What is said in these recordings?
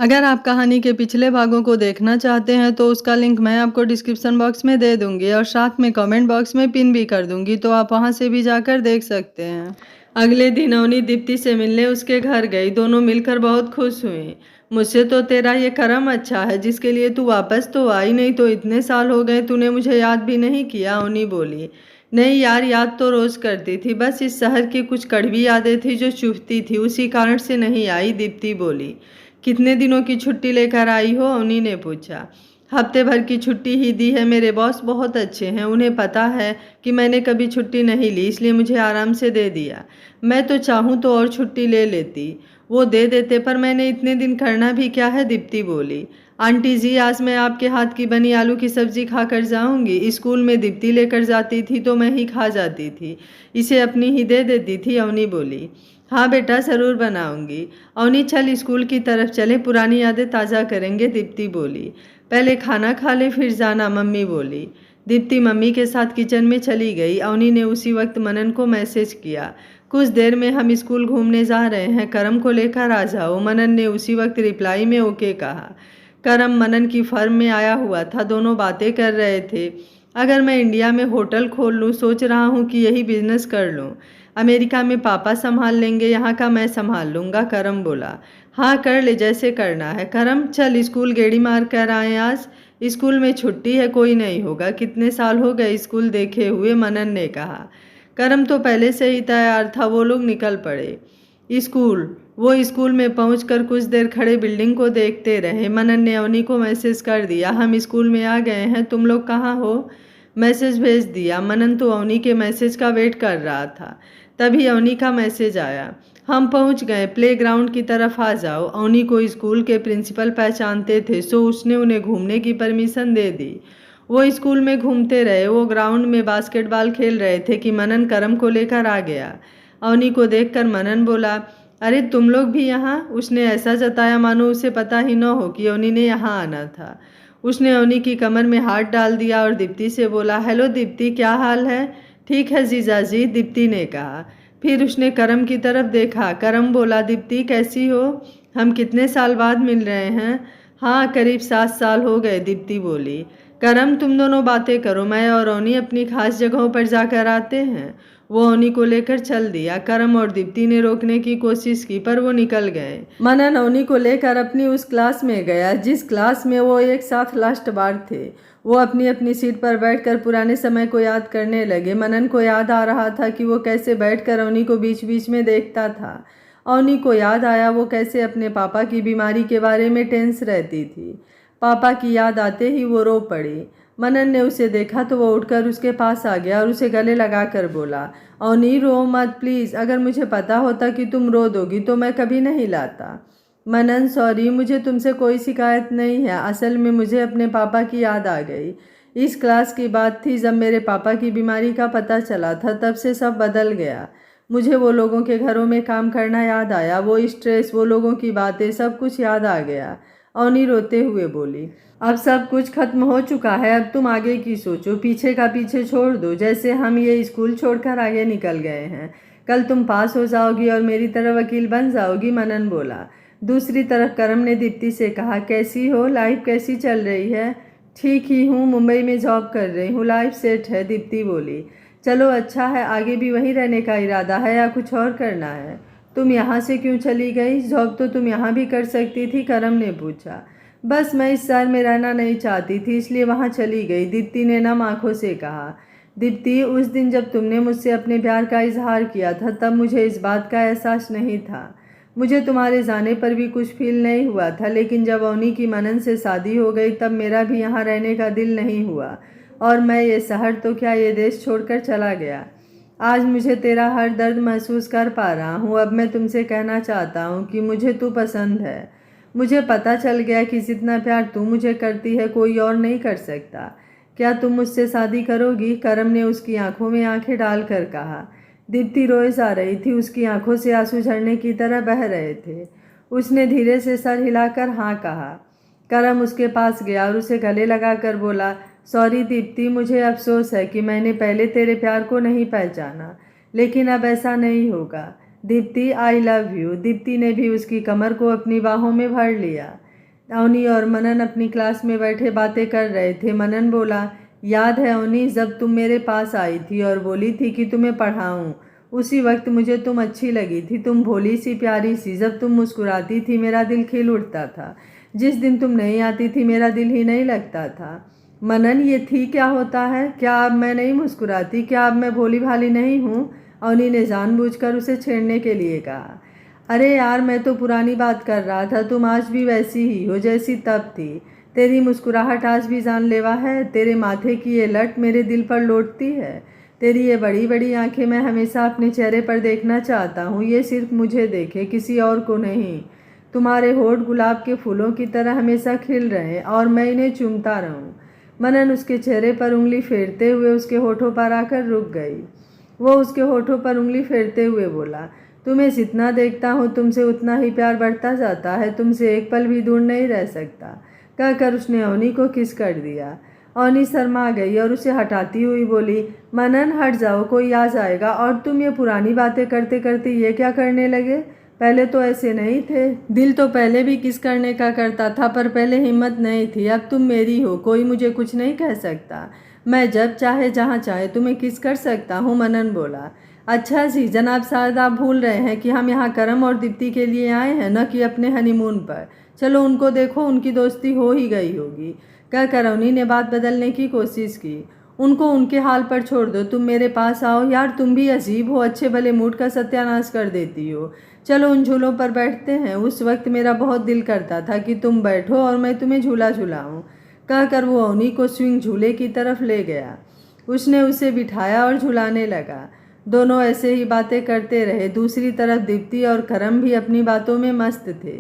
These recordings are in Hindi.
अगर आप कहानी के पिछले भागों को देखना चाहते हैं तो उसका लिंक मैं आपको डिस्क्रिप्शन बॉक्स में दे दूंगी और साथ में कमेंट बॉक्स में पिन भी कर दूंगी, तो आप वहां से भी जाकर देख सकते हैं। अगले दिन अवनी दीप्ति से मिलने उसके घर गई। दोनों मिलकर बहुत खुश हुई। मुझसे तो तेरा ये कर्म अच्छा है जिसके लिए तू वापस तो आई, नहीं तो इतने साल हो गए तूने मुझे याद भी नहीं किया। अवनी बोली। नहीं यार, याद तो रोज करती थी, बस इस शहर की कुछ कड़वी यादें थी जो चुभती थी, उसी कारण से नहीं आई, दीप्ति बोली। कितने दिनों की छुट्टी लेकर आई हो? अवनी ने पूछा। हफ्ते भर की छुट्टी ही दी है, मेरे बॉस बहुत अच्छे हैं, उन्हें पता है कि मैंने कभी छुट्टी नहीं ली, इसलिए मुझे आराम से दे दिया। मैं तो चाहूँ तो और छुट्टी ले लेती, वो दे देते, पर मैंने इतने दिन करना भी क्या है, दीप्ति बोली। आंटी जी, आज मैं आपके हाथ की बनी आलू की सब्जी खाकर जाऊंगी। स्कूल में दीप्ति लेकर जाती थी तो मैं ही खा जाती थी, इसे अपनी ही दे देती थी, अवनी बोली। हाँ बेटा, ज़रूर बनाऊंगी। अवनी, चल स्कूल की तरफ चले, पुरानी यादें ताज़ा करेंगे, दीप्ति बोली। पहले खाना खा ले फिर जाना, मम्मी बोली। दीप्ति मम्मी के साथ किचन में चली गई। अवनी ने उसी वक्त मनन को मैसेज किया। कुछ देर में हम स्कूल घूमने जा रहे हैं, करम को लेकर आ जाओ। मनन ने उसी वक्त रिप्लाई में ओके कहा। करम मनन की फर्म में आया हुआ था, दोनों बातें कर रहे थे। अगर मैं इंडिया में होटल खोल लूँ, सोच रहा हूँ कि यही बिजनेस कर लूँ। अमेरिका में पापा संभाल लेंगे, यहाँ का मैं संभाल लूँगा, करम बोला। हाँ कर ले, जैसे करना है। करम, चल स्कूल गेड़ी मार कर आए आज। स्कूल में छुट्टी है, कोई नहीं होगा, कितने साल हो गए स्कूल देखे हुए, मनन ने कहा। करम तो पहले से ही तैयार था, वो लोग निकल पड़े। स्कूल वो स्कूल में पहुंचकर कुछ देर खड़े बिल्डिंग को देखते रहे। मनन ने अवनी को मैसेज कर दिया, हम स्कूल में आ गए हैं, तुम लोग कहाँ हो? मैसेज भेज दिया। मनन तो अवनी के मैसेज का वेट कर रहा था। तभी अवनी का मैसेज आया, हम पहुंच गए, प्लेग्राउंड की तरफ आ जाओ। अवनी को स्कूल के प्रिंसिपल पहचानते थे, सो उसने उन्हें घूमने की परमिशन दे दी। वो स्कूल में घूमते रहे। वो ग्राउंड में बास्केटबॉल खेल रहे थे कि मनन करम को लेकर आ गया। अवनी को देखकर मनन बोला, अरे तुम लोग भी यहाँ? उसने ऐसा जताया मानो उसे पता ही न हो कि अवनी ने यहाँ आना था। उसने अवनी की कमर में हाथ डाल दिया और दीप्ति से बोला, हेलो दीप्ति, क्या हाल है? ठीक है जीजाजी, दीप्ति ने कहा। फिर उसने करम की तरफ देखा। करम बोला, दीप्ति कैसी हो? हम कितने साल बाद मिल रहे हैं। हाँ, करीब 7 साल हो गए, दीप्ति बोली। करम, तुम दोनों बातें करो, मैं और अवनी अपनी खास जगहों पर जाकर आते हैं। वो अवनी को लेकर चल दिया। करम और दीप्ति ने रोकने की कोशिश की, पर वो निकल गए। मनन अवनी को लेकर अपनी उस क्लास में गया जिस क्लास में वो एक साथ लास्ट बार थे। वो अपनी अपनी सीट पर बैठकर पुराने समय को याद करने लगे। मनन को याद आ रहा था कि वो कैसे बैठकर अवनी को बीच बीच में देखता था। अवनी को याद आया वो कैसे अपने पापा की बीमारी के बारे में टेंस रहती थी। पापा की याद आते ही वो रो पड़ी। मनन ने उसे देखा तो वो उठकर उसके पास आ गया और उसे गले लगाकर बोला, अवनी रो मत प्लीज़, अगर मुझे पता होता कि तुम रो दोगी तो मैं कभी नहीं लाता। मनन, सॉरी, मुझे तुमसे कोई शिकायत नहीं है, असल में मुझे अपने पापा की याद आ गई। इस क्लास की बात थी जब मेरे पापा की बीमारी का पता चला था, तब से सब बदल गया। मुझे वो लोगों के घरों में काम करना याद आया, वो स्ट्रेस, वो लोगों की बातें, सब कुछ याद आ गया। अवनी रोते हुए बोली, अब सब कुछ खत्म हो चुका है, अब तुम आगे की सोचो, पीछे का पीछे छोड़ दो, जैसे हम ये स्कूल छोड़कर आगे निकल गए हैं। कल तुम पास हो जाओगी और मेरी तरह वकील बन जाओगी, मनन बोला। दूसरी तरफ करम ने दीप्ति से कहा, कैसी हो, लाइफ कैसी चल रही है? ठीक ही हूँ, मुंबई में जॉब कर रही हूँ, लाइफ सेट है, दीप्ति बोली। चलो अच्छा है, आगे भी वहीं रहने का इरादा है या कुछ और करना है? तुम यहाँ से क्यों चली गई? जॉब तो तुम यहाँ भी कर सकती थी, करम ने पूछा। बस मैं इस शहर में रहना नहीं चाहती थी, इसलिए वहाँ चली गई, दीप्ति ने नम आंखों से कहा। दीप्ति, उस दिन जब तुमने मुझसे अपने प्यार का इजहार किया था तब मुझे इस बात का एहसास नहीं था। मुझे तुम्हारे जाने पर भी कुछ फील नहीं हुआ था, लेकिन जब अवनी की मनन से शादी हो गई तब मेरा भी यहाँ रहने का दिल नहीं हुआ और मैं ये शहर तो क्या ये देश छोड़कर चला गया। आज मुझे तेरा हर दर्द महसूस कर पा रहा हूँ। अब मैं तुमसे कहना चाहता हूँ कि मुझे तू पसंद है। मुझे पता चल गया कि जितना प्यार तू मुझे करती है कोई और नहीं कर सकता। क्या तुम मुझसे शादी करोगी? करम ने उसकी आंखों में आंखें डालकर कहा। दीप्ति रोए जा रही थी, उसकी आंखों से आंसू झरने की तरह बह रहे थे। उसने धीरे से सर हिलाकर हाँ कहा। करम उसके पास गया और उसे गले लगाकर बोला, सॉरी दीप्ति, मुझे अफसोस है कि मैंने पहले तेरे प्यार को नहीं पहचाना, लेकिन अब ऐसा नहीं होगा। Deepti, I love you. Deepti ने भी उसकी कमर को अपनी बाहों में भर लिया। अवनी और मनन अपनी क्लास में बैठे बातें कर रहे थे। मनन बोला, याद है अवनी, जब तुम मेरे पास आई थी और बोली थी कि तुम्हें पढ़ाऊं, उसी वक्त मुझे तुम अच्छी लगी थी। तुम भोली सी प्यारी सी, जब तुम मुस्कुराती थी मेरा दिल खिल उठता था। जिस दिन तुम नहीं आती थी मेरा दिल ही नहीं लगता था। मनन, ये थी क्या होता है? क्या अब मैं नहीं मुस्कुराती? क्या अब मैं भोली भाली नहीं हूँ? अवनी ने जानबूझकर उसे छेड़ने के लिए कहा। अरे यार, मैं तो पुरानी बात कर रहा था। तुम आज भी वैसी ही हो जैसी तब थी। तेरी मुस्कुराहट आज भी जानलेवा है। तेरे माथे की ये लट मेरे दिल पर लौटती है। तेरी ये बड़ी बड़ी आंखें मैं हमेशा अपने चेहरे पर देखना चाहता हूँ। ये सिर्फ मुझे देखे, किसी और को नहीं। तुम्हारे होठ गुलाब के फूलों की तरह हमेशा खिल रहे और मैं इन्हें चूमता रहूं। मनन उसके चेहरे पर उंगली फेरते हुए उसके होठों पर आकर रुक गई। वो उसके होठों पर उंगली फेरते हुए बोला, तुम्हें जितना देखता हूँ तुमसे उतना ही प्यार बढ़ता जाता है। तुमसे एक पल भी दूर नहीं रह सकता। कहकर उसने अवनी को किस कर दिया। अवनी शर्मा गई और उसे हटाती हुई बोली, मनन हट जाओ, कोई आ जाएगा। और तुम ये पुरानी बातें करते करते ये क्या करने लगे? पहले तो ऐसे नहीं थे। दिल तो पहले भी किस करने का करता था, पर पहले हिम्मत नहीं थी। अब तुम मेरी हो, कोई मुझे कुछ नहीं कह सकता। मैं जब चाहे जहाँ चाहे तुम्हें किस कर सकता हूँ। मनन बोला। अच्छा जी जनाब, शायद आप भूल रहे हैं कि हम यहाँ करम और दीप्ति के लिए आए हैं, न कि अपने हनीमून पर। चलो उनको देखो, उनकी दोस्ती हो ही गई होगी। कहकर अवनी ने बात बदलने की कोशिश की। उनको उनके हाल पर छोड़ दो, तुम मेरे पास आओ। यार तुम भी अजीब हो, अच्छे भले मूड का सत्यानाश कर देती हो। चलो उन झूलों पर बैठते हैं। उस वक्त मेरा बहुत दिल करता था कि तुम बैठो और मैं तुम्हें झूला झुलाऊं। कहकर वो अवनी को स्विंग झूले की तरफ ले गया। उसने उसे बिठाया और झुलाने लगा। दोनों ऐसे ही बातें करते रहे। दूसरी तरफ दीप्ति और करम भी अपनी बातों में मस्त थे।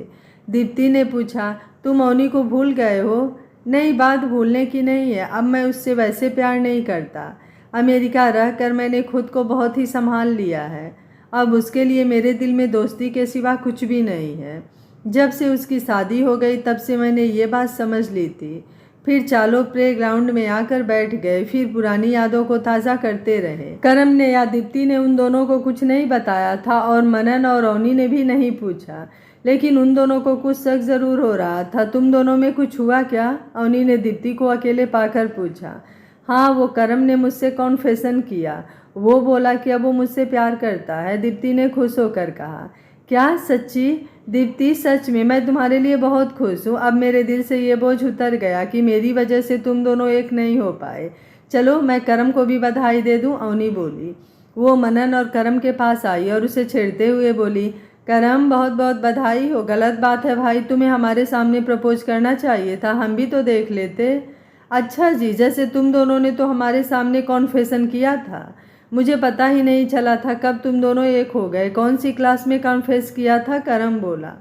दीप्ति ने पूछा, तुम अवनी को भूल गए हो? नहीं, बात भूलने की नहीं है। अब मैं उससे वैसे प्यार नहीं करता। अमेरिका रहकर मैंने खुद को बहुत ही संभाल लिया है। अब उसके लिए मेरे दिल में दोस्ती के सिवा कुछ भी नहीं है। जब से उसकी शादी हो गई तब से मैंने ये बात समझ ली थी। फिर चालों प्ले ग्राउंड में आकर बैठ गए। फिर पुरानी यादों को ताज़ा करते रहे। करम ने या दीप्ति ने उन दोनों को कुछ नहीं बताया था और मनन और अवनी ने भी नहीं पूछा, लेकिन उन दोनों को कुछ शक जरूर हो रहा था। तुम दोनों में कुछ हुआ क्या? अवनी ने दीप्ति को अकेले पाकर पूछा। हाँ, वो करम ने मुझसे कॉन्फेशन किया। वो बोला कि अब वो मुझसे प्यार करता है। दीप्ति ने खुश होकर कहा। क्या सच्ची? दीप्ति, सच में मैं तुम्हारे लिए बहुत खुश हूँ। अब मेरे दिल से ये बोझ उतर गया कि मेरी वजह से तुम दोनों एक नहीं हो पाए। चलो मैं करम को भी बधाई दे दूँ, अवनी बोली। वो मनन और करम के पास आई और उसे छेड़ते हुए बोली, करम बहुत बहुत बधाई हो। गलत बात है भाई, तुम्हें हमारे सामने प्रपोज करना चाहिए था, हम भी तो देख लेते। अच्छा जी, जैसे तुम दोनों ने तो हमारे सामने कॉन्फेशन किया था। मुझे पता ही नहीं चला था कब तुम दोनों एक हो गए। कौन सी क्लास में कॉन्फेस किया था? करम बोला।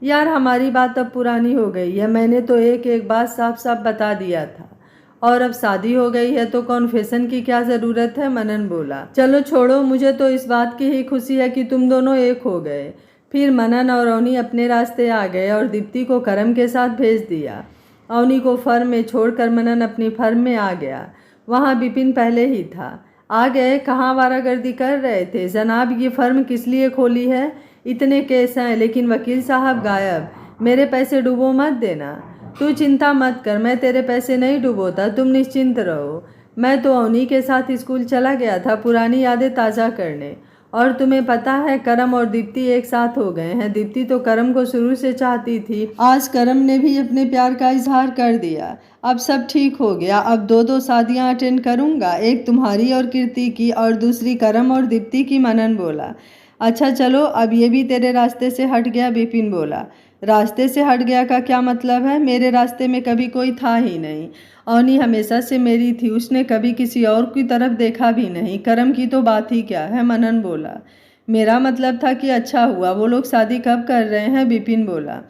यार हमारी बात अब पुरानी हो गई है। मैंने तो एक एक बात साफ साफ बता दिया था और अब शादी हो गई है तो कॉन्फेशन की क्या ज़रूरत है? मनन बोला। चलो छोड़ो, मुझे तो इस बात की ही खुशी है कि तुम दोनों एक हो गए। फिर मनन और अवनी अपने रास्ते आ गए और दीप्ति को करम के साथ भेज दिया। अवनी को फर्म में छोड़कर मनन अपनी फर्म में आ गया। वहाँ विपिन पहले ही था। आ गए? कहाँ आवारागर्दी कर रहे थे? जनाब, ये फर्म किस लिए खोली है? इतने केस हैं लेकिन वकील साहब गायब। मेरे पैसे डुबो मत देना। तू चिंता मत कर, मैं तेरे पैसे नहीं डुबोता, तुम निश्चिंत रहो। मैं तो अवनी के साथ स्कूल चला गया था पुरानी यादें ताज़ा करने। और तुम्हें पता है करम और दीप्ति एक साथ हो गए हैं। दीप्ति तो करम को शुरू से चाहती थी। आज करम ने भी अपने प्यार का इजहार कर दिया। अब सब ठीक हो गया। अब दो दो शादियां अटेंड करूंगा, एक तुम्हारी और कीर्ति की और दूसरी करम और दीप्ति की, मनन बोला। अच्छा चलो, अब ये भी तेरे रास्ते से हट गया, विपिन बोला। रास्ते से हट गया का क्या मतलब है? मेरे रास्ते में कभी कोई था ही नहीं। अवनी हमेशा से मेरी थी, उसने कभी किसी और की तरफ देखा भी नहीं। करम की तो बात ही क्या है, मनन बोला। मेरा मतलब था कि अच्छा हुआ। वो लोग शादी कब कर रहे हैं? विपिन बोला।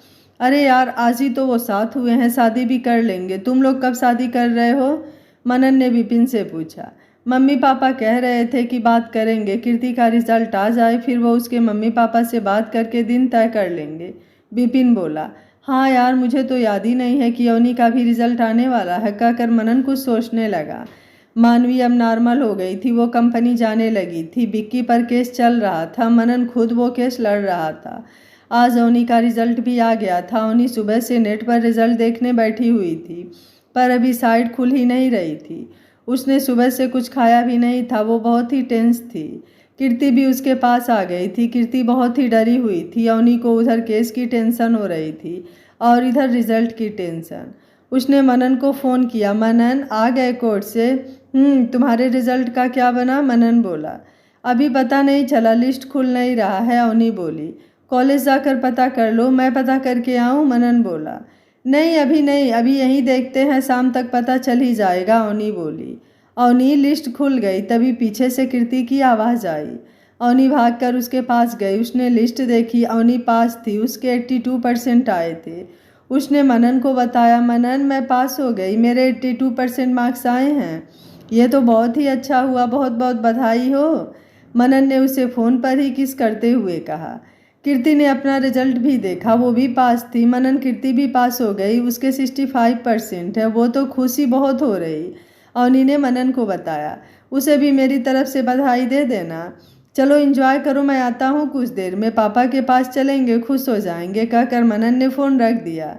अरे यार, आज ही तो वो साथ हुए हैं, शादी भी कर लेंगे। तुम लोग कब शादी कर रहे हो? मनन ने विपिन से पूछा। मम्मी पापा कह रहे थे कि बात करेंगे, कीर्ति का रिजल्ट आ जाए फिर वो उसके मम्मी पापा से बात करके दिन तय कर लेंगे, विपिन बोला। हाँ यार, मुझे तो याद ही नहीं है कि अवनी का भी रिजल्ट आने वाला है। कहकर मनन कुछ सोचने लगा। मानवी अब नॉर्मल हो गई थी। वो कंपनी जाने लगी थी। विक्की पर केस चल रहा था। मनन खुद वो केस लड़ रहा था। आज अवनी का रिजल्ट भी आ गया था। अवनी सुबह से नेट पर रिजल्ट देखने बैठी हुई थी, पर अभी साइट खुल ही नहीं रही थी। उसने सुबह से कुछ खाया भी नहीं था, वो बहुत ही टेंस थी। कीर्ति भी उसके पास आ गई थी। कीर्ति बहुत ही डरी हुई थी। अवनी को उधर केस की टेंशन हो रही थी और इधर रिजल्ट की टेंशन। उसने मनन को फ़ोन किया। मनन आ गए कोर्ट से? तुम्हारे रिजल्ट का क्या बना? मनन बोला। अभी पता नहीं चला, लिस्ट खुल नहीं रहा है, अवनी बोली। कॉलेज जाकर पता कर लो। मैं पता करके आऊँ? मनन बोला। नहीं अभी नहीं, अभी यहीं देखते हैं, शाम तक पता चल ही जाएगा, अवनी बोली। अवनी लिस्ट खुल गई, तभी पीछे से कीर्ति की आवाज़ आई। अवनी भागकर उसके पास गई। उसने लिस्ट देखी। अवनी पास थी, उसके 82% आए थे। उसने मनन को बताया, मनन मैं पास हो गई, मेरे 82% मार्क्स आए हैं। ये तो बहुत ही अच्छा हुआ, बहुत बहुत बधाई हो। मनन ने उसे फ़ोन पर ही किस करते हुए कहा। कीर्ति ने अपना रिजल्ट भी देखा, वो भी पास थी। मनन कीर्ति भी पास हो गई, उसके 65% है, वो तो खुशी बहुत हो रही। अवनी ने मनन को बताया, उसे भी मेरी तरफ से बधाई दे देना। चलो एंजॉय करो, मैं आता हूँ कुछ देर में, पापा के पास चलेंगे, खुश हो जाएंगे, कहकर मनन ने फ़ोन रख दिया।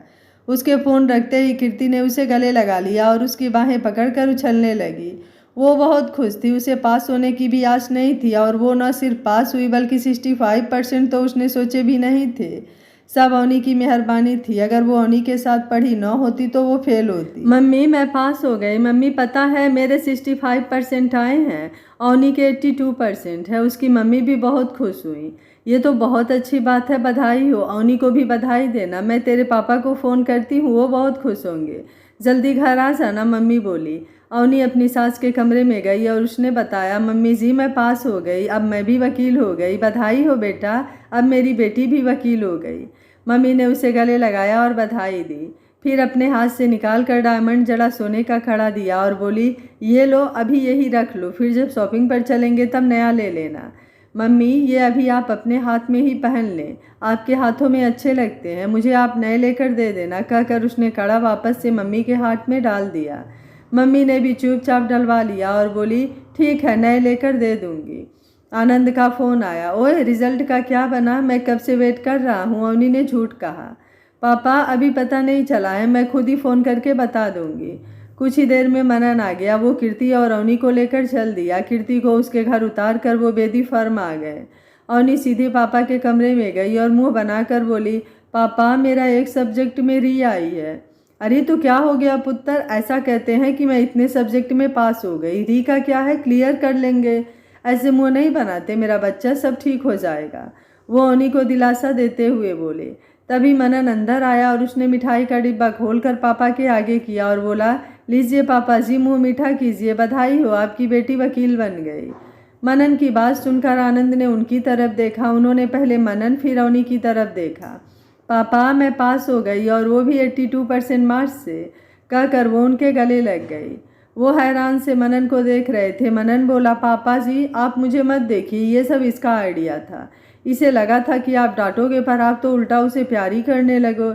उसके फ़ोन रखते ही कीर्ति ने उसे गले लगा लिया और उसकी बाहें पकड़कर उछलने लगी। वो बहुत खुश थी। उसे पास होने की भी आस नहीं थी और वो न सिर्फ पास हुई बल्कि 65% तो उसने सोचे भी नहीं थे। सब अवनी की मेहरबानी थी। अगर वो अवनी के साथ पढ़ी न होती तो वो फेल होती। मम्मी मैं पास हो गई। मम्मी पता है मेरे 65% आए हैं, अवनी के 82% है। उसकी मम्मी भी बहुत खुश हुई। ये तो बहुत अच्छी बात है, बधाई हो। अवनी को भी बधाई देना। मैं तेरे पापा को फ़ोन करती हूँ, वो बहुत खुश होंगे। जल्दी घर आ जाना, मम्मी बोली। अवनी अपनी सास के कमरे में गई और उसने बताया, मम्मी जी मैं पास हो गई, अब मैं भी वकील हो गई। बधाई हो बेटा, अब मेरी बेटी भी वकील हो गई। मम्मी ने उसे गले लगाया और बधाई दी। फिर अपने हाथ से निकाल कर डायमंड जड़ा सोने का कड़ा दिया और बोली, ये लो, अभी यही रख लो, फिर जब शॉपिंग पर चलेंगे तब नया ले लेना। मम्मी ये अभी आप अपने हाथ में ही पहन लें, आपके हाथों में अच्छे लगते हैं, मुझे आप नए लेकर दे देना, कहकर उसने कड़ा वापस से मम्मी के हाथ में डाल दिया। मम्मी ने भी चुपचाप डलवा लिया और बोली, ठीक है नए लेकर दे दूंगी। आनंद का फ़ोन आया। ओए रिजल्ट का क्या बना? मैं कब से वेट कर रहा हूँ, अवनी ने झूठ कहा। पापा अभी पता नहीं चला है, मैं खुद ही फ़ोन करके बता दूंगी। कुछ ही देर में मनन आ गया। वो कीर्ति और अवनी को लेकर चल दिया। कीर्ति को उसके घर उतार कर वो बेदी फर्म आ गए। अवनी सीधे पापा के कमरे में गई और मुंह बनाकर बोली, पापा मेरा एक सब्जेक्ट में री आई है। अरे तो क्या हो गया पुत्र? ऐसा कहते हैं कि मैं इतने सब्जेक्ट में पास हो गई, री का क्या है, क्लियर कर लेंगे। ऐसे मुंह नहीं बनाते मेरा बच्चा, सब ठीक हो जाएगा, वो अवनी को दिलासा देते हुए बोले। तभी मनन अंदर आया और उसने मिठाई का डिब्बा खोलकर पापा के आगे किया और बोला, लीजिए पापा जी, मुंह मीठा कीजिए, बधाई हो, आपकी बेटी वकील बन गई। मनन की बात सुनकर आनंद ने उनकी तरफ देखा। उन्होंने पहले मनन फिर अवनी की तरफ देखा। पापा मैं पास हो गई और वो भी 82% मार्क्स से, कहकर वो उनके गले लग गई। वो हैरान से मनन को देख रहे थे। मनन बोला, पापा जी आप मुझे मत देखिए, ये सब इसका आइडिया था। इसे लगा था कि आप डांटोगे, पर आप तो उल्टा उसे प्यार ही करने लगो।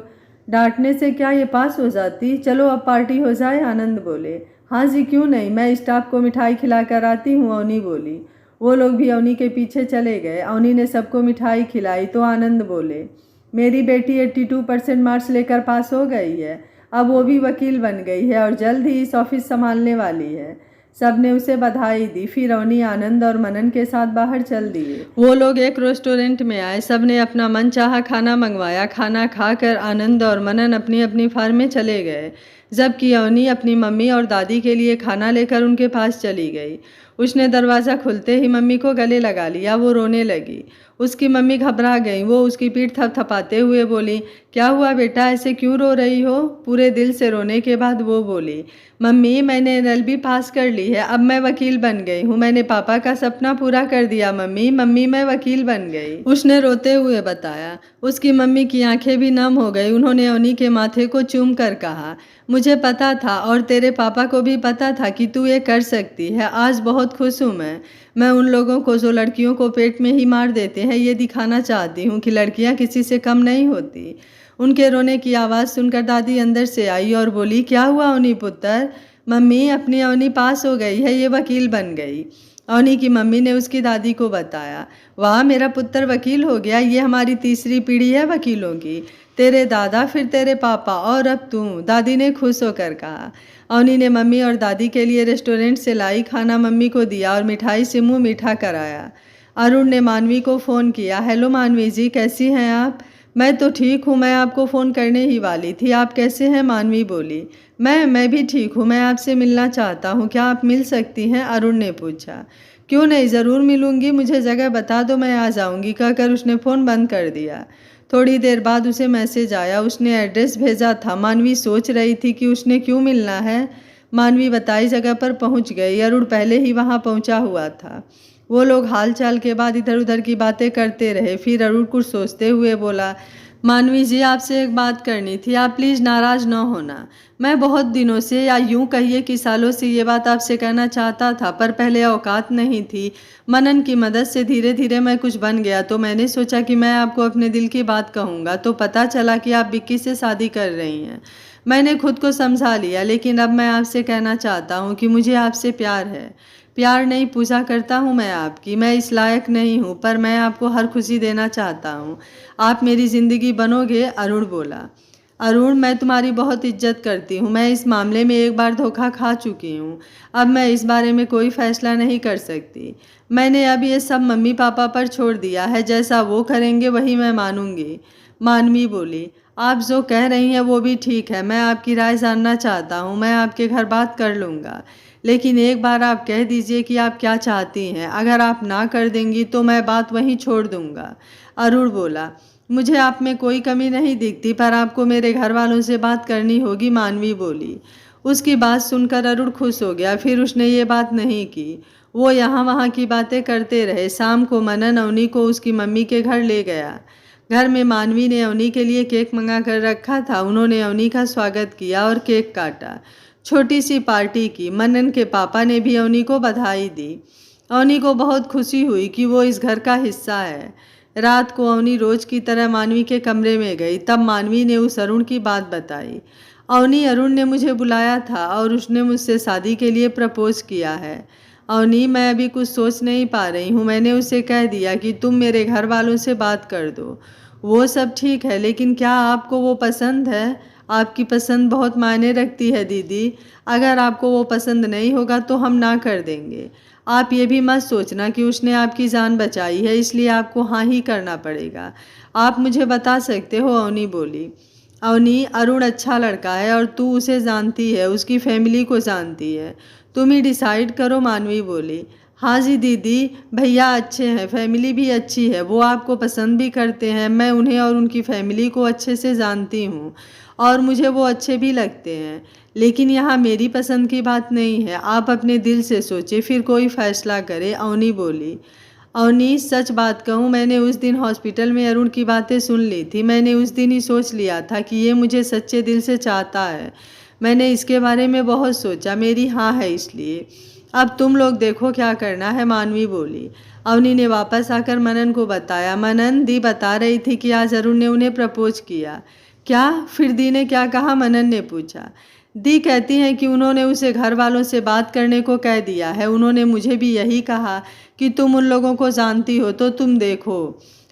डांटने से क्या ये पास हो जाती? चलो अब पार्टी हो जाए, आनंद बोले। हाँ जी क्यों नहीं, मैं स्टाफ को मिठाई खिलाकर आती हूँ, अवनी बोली। वो लोग भी अवनी के पीछे चले गए। अवनी ने सबको मिठाई खिलाई तो आनंद बोले, मेरी बेटी 82% मार्क्स लेकर पास हो गई है, अब वो भी वकील बन गई है और जल्द ही इस ऑफिस संभालने वाली है। सबने उसे बधाई दी। फिर अवनी आनंद और मनन के साथ बाहर चल दिए। वो लोग एक रेस्टोरेंट में आए। सबने अपना मनचाहा खाना मंगवाया। खाना खाकर आनंद और मनन अपनी अपनी फार्म में चले गए, जबकि अवनी अपनी मम्मी और दादी के लिए खाना लेकर उनके पास चली गई। उसने दरवाज़ा खुलते ही मम्मी को गले लगा लिया। वो रोने लगी। उसकी मम्मी घबरा गई। वो उसकी पीठ थपथपाते हुए बोली, क्या हुआ बेटा, ऐसे क्यों रो रही हो? पूरे दिल से रोने के बाद वो बोली, मम्मी मैंने LLB पास कर ली है, अब मैं वकील बन गई हूँ, मैंने पापा का सपना पूरा कर दिया मम्मी, मम्मी मैं वकील बन गई, उसने रोते हुए बताया। उसकी मम्मी की आंखें भी नम हो गई। उन्होंने अवनी के माथे को चूम कर कहा, मुझे पता था और तेरे पापा को भी पता था कि तू ये कर सकती है। आज बहुत खुश हूँ मैं उन लोगों को जो लड़कियों को पेट में ही मार देते हैं ये दिखाना चाहती हूँ कि लड़कियाँ किसी से कम नहीं होती। उनके रोने की आवाज़ सुनकर दादी अंदर से आई और बोली, क्या हुआ अवनी पुत्र? मम्मी अपनी अवनी पास हो गई है, ये वकील बन गई। अवनी की मम्मी ने उसकी दादी को बताया। वाह, मेरा पुत्र वकील हो गया, ये हमारी तीसरी पीढ़ी है वकीलों की। तेरे दादा, फिर तेरे पापा और अब तू, दादी ने खुश होकर कहा। अवनी ने मम्मी और दादी के लिए रेस्टोरेंट से लाई खाना मम्मी को दिया और मिठाई से मुंह मीठा कराया। अरुण ने मानवी को फ़ोन किया। हेलो मानवी जी, कैसी हैं आप? मैं तो ठीक हूँ, मैं आपको फ़ोन करने ही वाली थी। आप कैसे हैं? मानवी बोली। मैं भी ठीक हूँ, मैं आपसे मिलना चाहता हूँ, क्या आप मिल सकती हैं? अरुण ने पूछा। क्यों नहीं, ज़रूर मिलूंगी, मुझे जगह बता दो, मैं आ जाऊंगी, कहकर उसने फ़ोन बंद कर दिया। थोड़ी देर बाद उसे मैसेज आया, उसने एड्रेस भेजा था। मानवी सोच रही थी कि उसने क्यों मिलना है। मानवी बताई जगह पर पहुंच गई। अरुण पहले ही वहां पहुंचा हुआ था। वो लोग हाल चाल के बाद इधर उधर की बातें करते रहे। फिर अरुण कुछ सोचते हुए बोला, मानवी जी, आपसे एक बात करनी थी, आप प्लीज़ नाराज़ न होना। मैं बहुत दिनों से, या यूं कहिए कि सालों से ये बात आपसे कहना चाहता था, पर पहले औकात नहीं थी। मनन की मदद से धीरे धीरे मैं कुछ बन गया, तो मैंने सोचा कि मैं आपको अपने दिल की बात कहूँगा। तो पता चला कि आप विक्की से शादी कर रही हैं। मैंने खुद को समझा लिया, लेकिन अब मैं आपसे कहना चाहता हूँ कि मुझे आपसे प्यार है। प्यार नहीं, पूजा करता हूँ मैं आपकी। मैं इस लायक नहीं हूँ, पर मैं आपको हर खुशी देना चाहता हूँ। आप मेरी ज़िंदगी बनोगे? अरुण बोला। अरुण, मैं तुम्हारी बहुत इज्जत करती हूँ। मैं इस मामले में एक बार धोखा खा चुकी हूँ। अब मैं इस बारे में कोई फैसला नहीं कर सकती। मैंने अब ये सब मम्मी पापा पर छोड़ दिया है, जैसा वो करेंगे वही मैं मानूंगी। मानवी बोली। आप जो कह रही हैं वो भी ठीक है, मैं आपकी राय जानना चाहता हूँ। मैं आपके घर बात कर लूँगा, लेकिन एक बार आप कह दीजिए कि आप क्या चाहती हैं। अगर आप ना कर देंगी तो मैं बात वहीं छोड़ दूँगा। अरुण बोला। मुझे आप में कोई कमी नहीं दिखती, पर आपको मेरे घर वालों से बात करनी होगी, मानवी बोली। उसकी बात सुनकर अरुण खुश हो गया। फिर उसने ये बात नहीं की। वो यहाँ वहाँ की बातें करते रहे। शाम को मनन अवनी को उसकी मम्मी के घर ले गया। घर में मानवी ने अवनी के लिए केक मंगा कर रखा था। उन्होंने अवनी का स्वागत किया और केक काटा। छोटी सी पार्टी की। मनन के पापा ने भी अवनी को बधाई दी। अवनी को बहुत खुशी हुई कि वो इस घर का हिस्सा है। रात को अवनी रोज की तरह मानवी के कमरे में गई। तब मानवी ने उस अरुण की बात बताई। अवनी, अरुण ने मुझे बुलाया था और उसने मुझसे शादी के लिए प्रपोज किया है। अवनी, मैं अभी कुछ सोच नहीं पा रही हूँ। मैंने उसे कह दिया कि तुम मेरे घर वालों से बात कर दो। वो सब ठीक है, लेकिन क्या आपको वो पसंद है? आपकी पसंद बहुत मायने रखती है दीदी। अगर आपको वो पसंद नहीं होगा तो हम ना कर देंगे। आप ये भी मत सोचना कि उसने आपकी जान बचाई है, इसलिए आपको हाँ ही करना पड़ेगा। आप मुझे बता सकते हो? अवनी बोली। अवनी, अरुण अच्छा लड़का है और तू उसे जानती है, उसकी फैमिली को जानती है। तुम ही डिसाइड करो, मानवी बोली। हाँ जी दीदी, भैया अच्छे हैं, फैमिली भी अच्छी है, वो आपको पसंद भी करते हैं। मैं उन्हें और उनकी फैमिली को अच्छे से जानती हूँ और मुझे वो अच्छे भी लगते हैं। लेकिन यहाँ मेरी पसंद की बात नहीं है। आप अपने दिल से सोचे, फिर कोई फैसला करें, अवनी बोली। अवनी, सच बात कहूँ, मैंने उस दिन हॉस्पिटल में अरुण की बातें सुन ली थी। मैंने उस दिन ही सोच लिया था कि ये मुझे सच्चे दिल से चाहता है। मैंने इसके बारे में बहुत सोचा, मेरी हाँ है इसलिए। अब तुम लोग देखो क्या करना है, मानवी बोली। अवनी ने वापस आकर मनन को बताया। मनन, दी बता रही थी कि आज अरुण ने उन्हें प्रपोज किया। क्या? फिर दी ने क्या कहा? मनन ने पूछा। दी कहती हैं कि उन्होंने उसे घर वालों से बात करने को कह दिया है। उन्होंने मुझे भी यही कहा कि तुम उन लोगों को जानती हो तो तुम देखो।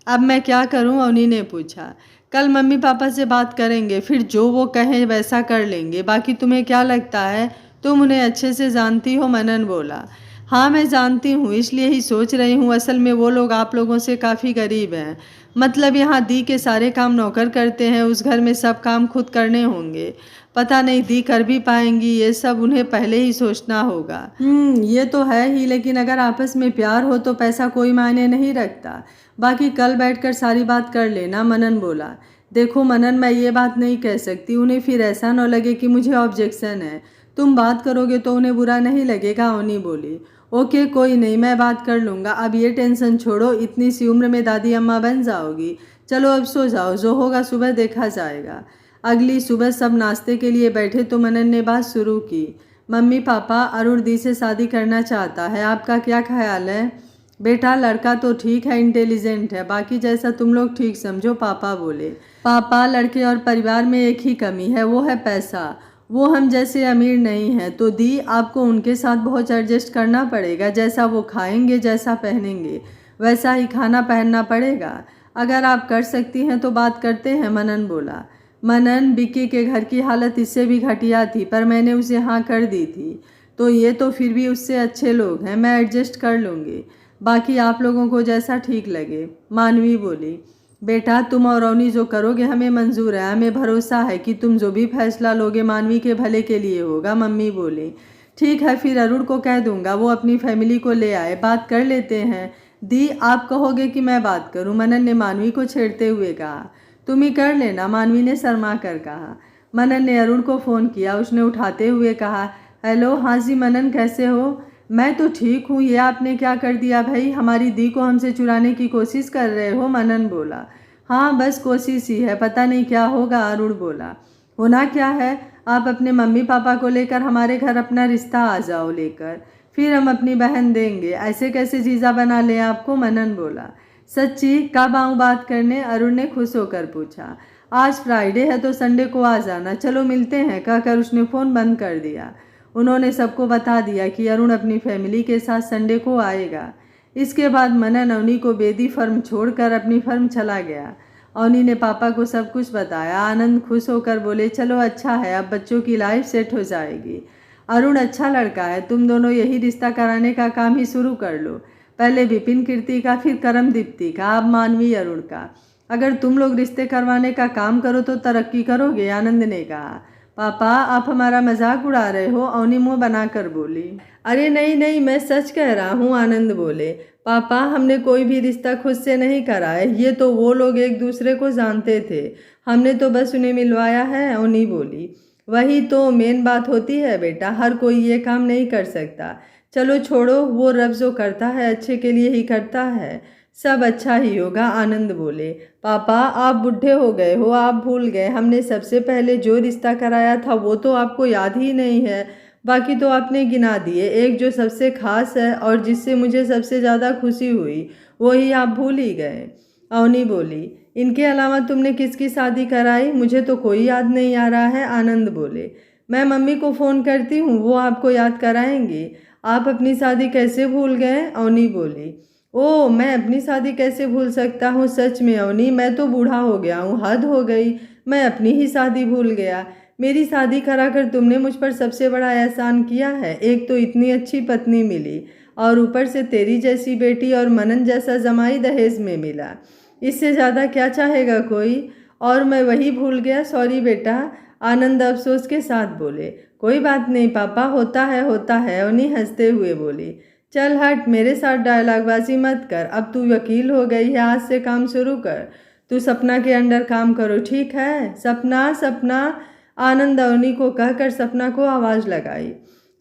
अब मैं क्या करूं? अवनी ने पूछा। कल मम्मी पापा से बात करेंगे, फिर जो वो कहें वैसा कर लेंगे। बाकी तुम्हें क्या लगता है? तुम उन्हें अच्छे से जानती हो, मनन बोला। हाँ, मैं जानती हूँ, इसलिए ही सोच रही हूँ। असल में वो लोग आप लोगों से काफ़ी गरीब हैं। मतलब यहाँ दी के सारे काम नौकर करते हैं, उस घर में सब काम खुद करने होंगे। पता नहीं दी कर भी पाएंगी, ये सब उन्हें पहले ही सोचना होगा। ये तो है ही, लेकिन अगर आपस में प्यार हो तो पैसा कोई मायने नहीं रखता। बाकी कल बैठकर सारी बात कर लेना, मनन बोला। देखो मनन, मैं ये बात नहीं कह सकती, उन्हें फिर ऐसा न लगे कि मुझे ऑब्जेक्शन है। तुम बात करोगे तो उन्हें बुरा नहीं लगेगा, अवनी बोली। ओके, कोई नहीं, मैं बात कर लूँगा। अब ये टेंशन छोड़ो, इतनी सी उम्र में दादी अम्मा बन जाओगी। चलो अब सो जाओ, जो होगा सुबह देखा जाएगा। अगली सुबह सब नाश्ते के लिए बैठे तो मनन ने बात शुरू की। मम्मी पापा, अरुण दी से शादी करना चाहता है, आपका क्या ख्याल है? बेटा, लड़का तो ठीक है, इंटेलिजेंट है, बाकी जैसा तुम लोग ठीक समझो, पापा बोले। पापा, लड़के और परिवार में एक ही कमी है, वो है पैसा। वो हम जैसे अमीर नहीं हैं, तो दी आपको उनके साथ बहुत एडजस्ट करना पड़ेगा। जैसा वो खाएंगे, जैसा पहनेंगे, वैसा ही खाना पहनना पड़ेगा। अगर आप कर सकती हैं तो बात करते हैं, मनन बोला। मनन, विक्की के घर की हालत इससे भी घटिया थी, पर मैंने उसे हाँ कर दी थी, तो ये तो फिर भी उससे अच्छे लोग हैं, मैं एडजस्ट कर लूँगी। बाकी आप लोगों को जैसा ठीक लगे। मानवी बोली, बेटा तुम और अवनी जो करोगे हमें मंजूर है, हमें भरोसा है कि तुम जो भी फैसला लोगे मानवी के भले के लिए होगा। मम्मी बोली, ठीक है, फिर अरुण को कह दूंगा वो अपनी फैमिली को ले आए, बात कर लेते हैं। दी, आप कहोगे कि मैं बात करूं? मनन ने मानवी को छेड़ते हुए कहा। तुम ही कर लेना, मानवी ने शर्मा कर कहा। मनन ने अरुण को फ़ोन किया। उसने उठाते हुए कहा, हेलो, हाँ जी मनन, कैसे हो? मैं तो ठीक हूँ। ये आपने क्या कर दिया भाई? हमारी दी को हमसे चुराने की कोशिश कर रहे हो? मनन बोला। हाँ बस कोशिश ही है, पता नहीं क्या होगा। अरुण बोला। होना क्या है? आप अपने मम्मी पापा को लेकर हमारे घर अपना रिश्ता आ जाओ लेकर, फिर हम अपनी बहन देंगे। ऐसे कैसे जीजा बना ले आपको? मनन बोला। सच्ची? कब आऊँ बात करने? अरुण ने खुश होकर पूछा। आज फ्राइडे है तो संडे को आ जाना, चलो मिलते हैं, कहकर उसने फ़ोन बंद कर दिया। उन्होंने सबको बता दिया कि अरुण अपनी फैमिली के साथ संडे को आएगा। इसके बाद मनन अवनी को बेदी फर्म छोड़कर अपनी फर्म चला गया। अवनी ने पापा को सब कुछ बताया। आनंद खुश होकर बोले, चलो अच्छा है, अब बच्चों की लाइफ सेट हो जाएगी। अरुण अच्छा लड़का है, तुम दोनों यही रिश्ता कराने का काम ही शुरू कर लो। पहले विपिन कीर्ति का, फिर करम दीप्ति का, अब मानवी अरुण का। अगर तुम लोग रिश्ते करवाने का काम करो तो तरक्की करोगे, आनंद ने कहा। पापा आप हमारा मजाक उड़ा रहे हो, अवनी मुंह बनाकर बोली। अरे नहीं नहीं, मैं सच कह रहा हूँ, आनंद बोले। पापा हमने कोई भी रिश्ता खुद से नहीं करा है, ये तो वो लोग एक दूसरे को जानते थे, हमने तो बस उन्हें मिलवाया है, अवनी बोली। वही तो मेन बात होती है बेटा, हर कोई ये काम नहीं कर सकता। चलो छोड़ो, वो रब जो करता है अच्छे के लिए ही करता है, सब अच्छा ही होगा, आनंद बोले। पापा आप बुढ़े हो गए हो, आप भूल गए हमने सबसे पहले जो रिश्ता कराया था वो तो आपको याद ही नहीं है। बाकी तो आपने गिना दिए, एक जो सबसे खास है और जिससे मुझे सबसे ज़्यादा खुशी हुई वही आप भूल ही गए, अवनी बोली। इनके अलावा तुमने किसकी शादी कराई? मुझे तो कोई याद नहीं आ रहा है, आनंद बोले। मैं मम्मी को फ़ोन करती हूँ, वो आपको याद कराएंगी। आप अपनी शादी कैसे भूल गए? अवनी बोली। ओह, मैं अपनी शादी कैसे भूल सकता हूँ? सच में अवनी, मैं तो बूढ़ा हो गया हूँ, हद हो गई, मैं अपनी ही शादी भूल गया। मेरी शादी कराकर तुमने मुझ पर सबसे बड़ा एहसान किया है, एक तो इतनी अच्छी पत्नी मिली और ऊपर से तेरी जैसी बेटी और मनन जैसा जमाई दहेज में मिला, इससे ज़्यादा क्या चाहेगा कोई? और मैं वही भूल गया, सॉरी बेटा, आनंद अफसोस के साथ बोले। कोई बात नहीं पापा, होता है, अवनी हंसते हुए बोली। चल हट, मेरे साथ डायलॉगबाजी मत कर, अब तू वकील हो गई है, आज से काम शुरू कर। तू सपना के अंडर काम करो, ठीक है? सपना सपना, आनंद अवनी को कहकर सपना को आवाज़ लगाई।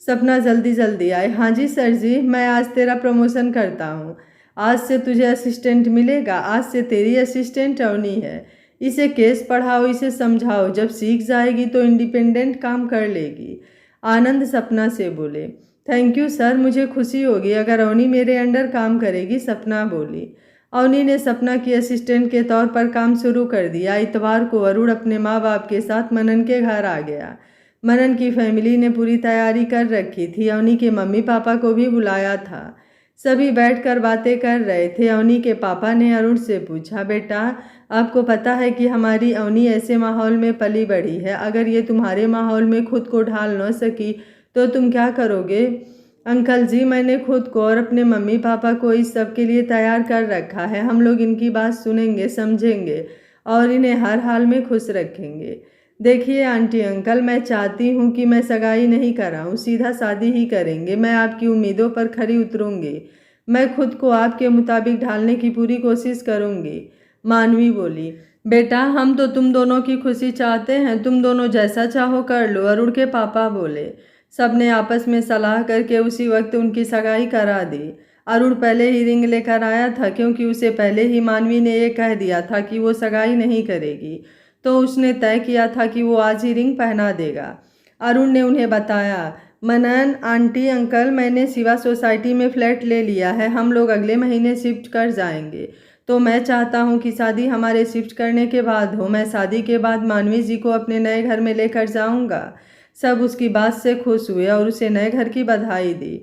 सपना जल्दी जल्दी आए। हाँ जी सर जी, मैं आज तेरा प्रमोशन करता हूँ, आज से तुझे असिस्टेंट मिलेगा, आज से तेरी असिस्टेंट अवनी है। इसे केस पढ़ाओ, इसे समझाओ, जब सीख जाएगी तो इंडिपेंडेंट काम कर लेगी। आनंद सपना से बोले। थैंक यू सर, मुझे खुशी होगी अगर अवनी मेरे अंडर काम करेगी, सपना बोली। अवनी ने सपना की असिस्टेंट के तौर पर काम शुरू कर दिया। इतवार को अरुण अपने माँ बाप के साथ मनन के घर आ गया। मनन की फैमिली ने पूरी तैयारी कर रखी थी, अवनी के मम्मी पापा को भी बुलाया था। सभी बैठकर बातें कर रहे थे। अवनी के पापा ने अरुण से पूछा, बेटा आपको पता है कि हमारी अवनी ऐसे माहौल में पली बढ़ी है, अगर ये तुम्हारे माहौल में खुद को ढाल न सकी तो तुम क्या करोगे? अंकल जी, मैंने खुद को और अपने मम्मी पापा को इस सब के लिए तैयार कर रखा है, हम लोग इनकी बात सुनेंगे, समझेंगे और इन्हें हर हाल में खुश रखेंगे। देखिए आंटी अंकल, मैं चाहती हूँ कि मैं सगाई नहीं कराऊँ, सीधा शादी ही करेंगे, मैं आपकी उम्मीदों पर खरी उतरूँगी, मैं खुद को आपके मुताबिक ढालने की पूरी कोशिश करूँगी, मानवी बोली। बेटा हम तो तुम दोनों की खुशी चाहते हैं, तुम दोनों जैसा चाहो कर लो, अरुण के पापा बोले। सबने आपस में सलाह करके उसी वक्त उनकी सगाई करा दी। अरुण पहले ही रिंग लेकर आया था, क्योंकि उसे पहले ही मानवी ने ये कह दिया था कि वो सगाई नहीं करेगी, तो उसने तय किया था कि वो आज ही रिंग पहना देगा। अरुण ने उन्हें बताया, मनन आंटी अंकल, मैंने शिवा सोसाइटी में फ्लैट ले लिया है, हम लोग अगले महीने शिफ्ट कर जाएंगे, तो मैं चाहता हूँ कि शादी हमारे शिफ्ट करने के बाद हो। मैं शादी के बाद मानवी जी को अपने नए घर में लेकर जाऊँगा। सब उसकी बात से खुश हुए और उसे नए घर की बधाई दी।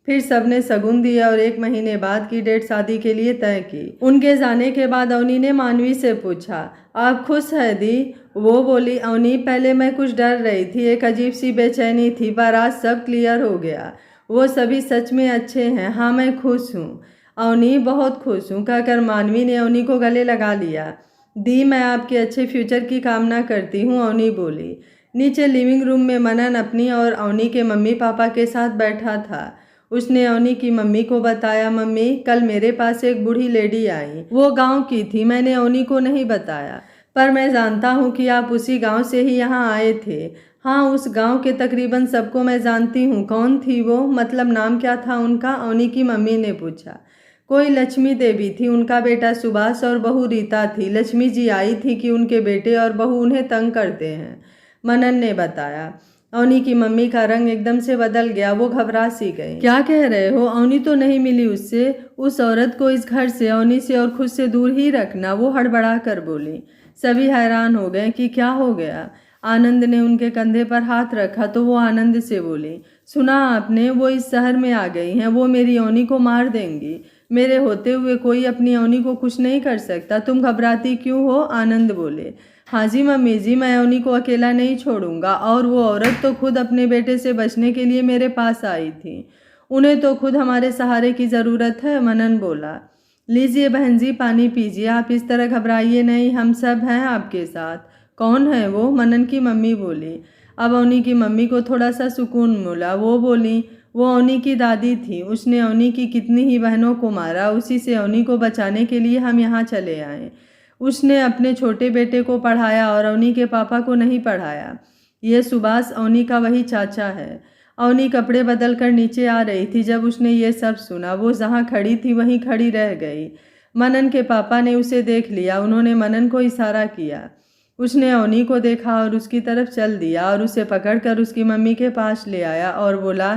फिर सबने शगुन दिया और 1 महीने बाद की डेट शादी के लिए तय की। उनके जाने के बाद अवनी ने मानवी से पूछा, आप खुश है दी? वो बोली, अवनी पहले मैं कुछ डर रही थी, एक अजीब सी बेचैनी थी, पर आज सब क्लियर हो गया। वो सभी सच में अच्छे हैं। हाँ मैं खुश हूँ अवनी, बहुत खुश हूँ, कहकर मानवी ने अवनी को गले लगा लिया। दी मैं आपके अच्छे फ्यूचर की कामना करती हूँ, अवनी बोली। नीचे लिविंग रूम में मनन अपनी और अवनी के मम्मी पापा के साथ बैठा था। उसने अवनी की मम्मी को बताया, मम्मी कल मेरे पास एक बूढ़ी लेडी आई, वो गांव की थी। मैंने अवनी को नहीं बताया, पर मैं जानता हूँ कि आप उसी गांव से ही यहाँ आए थे। हाँ उस गांव के तकरीबन सबको मैं जानती हूँ। कौन थी वो? मतलब नाम क्या था उनका? अवनी की मम्मी ने पूछा। कोई लक्ष्मी देवी थी, उनका बेटा सुभाष और बहू रीता थी। लक्ष्मी जी आई थी कि उनके बेटे और बहू उन्हें तंग करते हैं, मनन ने बताया। अवनी की मम्मी का रंग एकदम से बदल गया, वो घबरा सी गई। क्या कह रहे हो? अवनी तो नहीं मिली उससे। उस औरत को इस घर से, अवनी से और खुद से दूर ही रखना, वो हड़बड़ा कर बोली। सभी हैरान हो गए कि क्या हो गया। आनंद ने उनके कंधे पर हाथ रखा तो वो आनंद से बोली, सुना आपने? वो इस शहर में आ गई हैं, वो मेरी अवनी को मार देंगी। मेरे होते हुए कोई अपनी अवनी को कुछ नहीं कर सकता, तुम घबराती क्यों हो? आनंद बोले। हाँ जी मम्मी जी, मैं अवनी को अकेला नहीं छोड़ूंगा। और वो औरत तो खुद अपने बेटे से बचने के लिए मेरे पास आई थी, उन्हें तो खुद हमारे सहारे की ज़रूरत है, मनन बोला। लीजिए बहन जी पानी पीजिए, आप इस तरह घबराइए नहीं, हम सब हैं आपके साथ। कौन है वो? मनन की मम्मी बोली। अब अवनी की मम्मी को थोड़ा सा सुकून मिला। वो बोली, वो अवनी की दादी थी, उसने अवनी की कितनी ही बहनों को मारा, उसी से अवनी को बचाने के लिए हम यहाँ चले आए। उसने अपने छोटे बेटे को पढ़ाया और अवनी के पापा को नहीं पढ़ाया। ये सुभाष अवनी का वही चाचा है। अवनी कपड़े बदल कर नीचे आ रही थी जब उसने ये सब सुना। वो जहाँ खड़ी थी वहीं खड़ी रह गई। मनन के पापा ने उसे देख लिया, उन्होंने मनन को इशारा किया। उसने अवनी को देखा और उसकी तरफ चल दिया और उसे पकड़कर उसकी मम्मी के पास ले आया और बोला,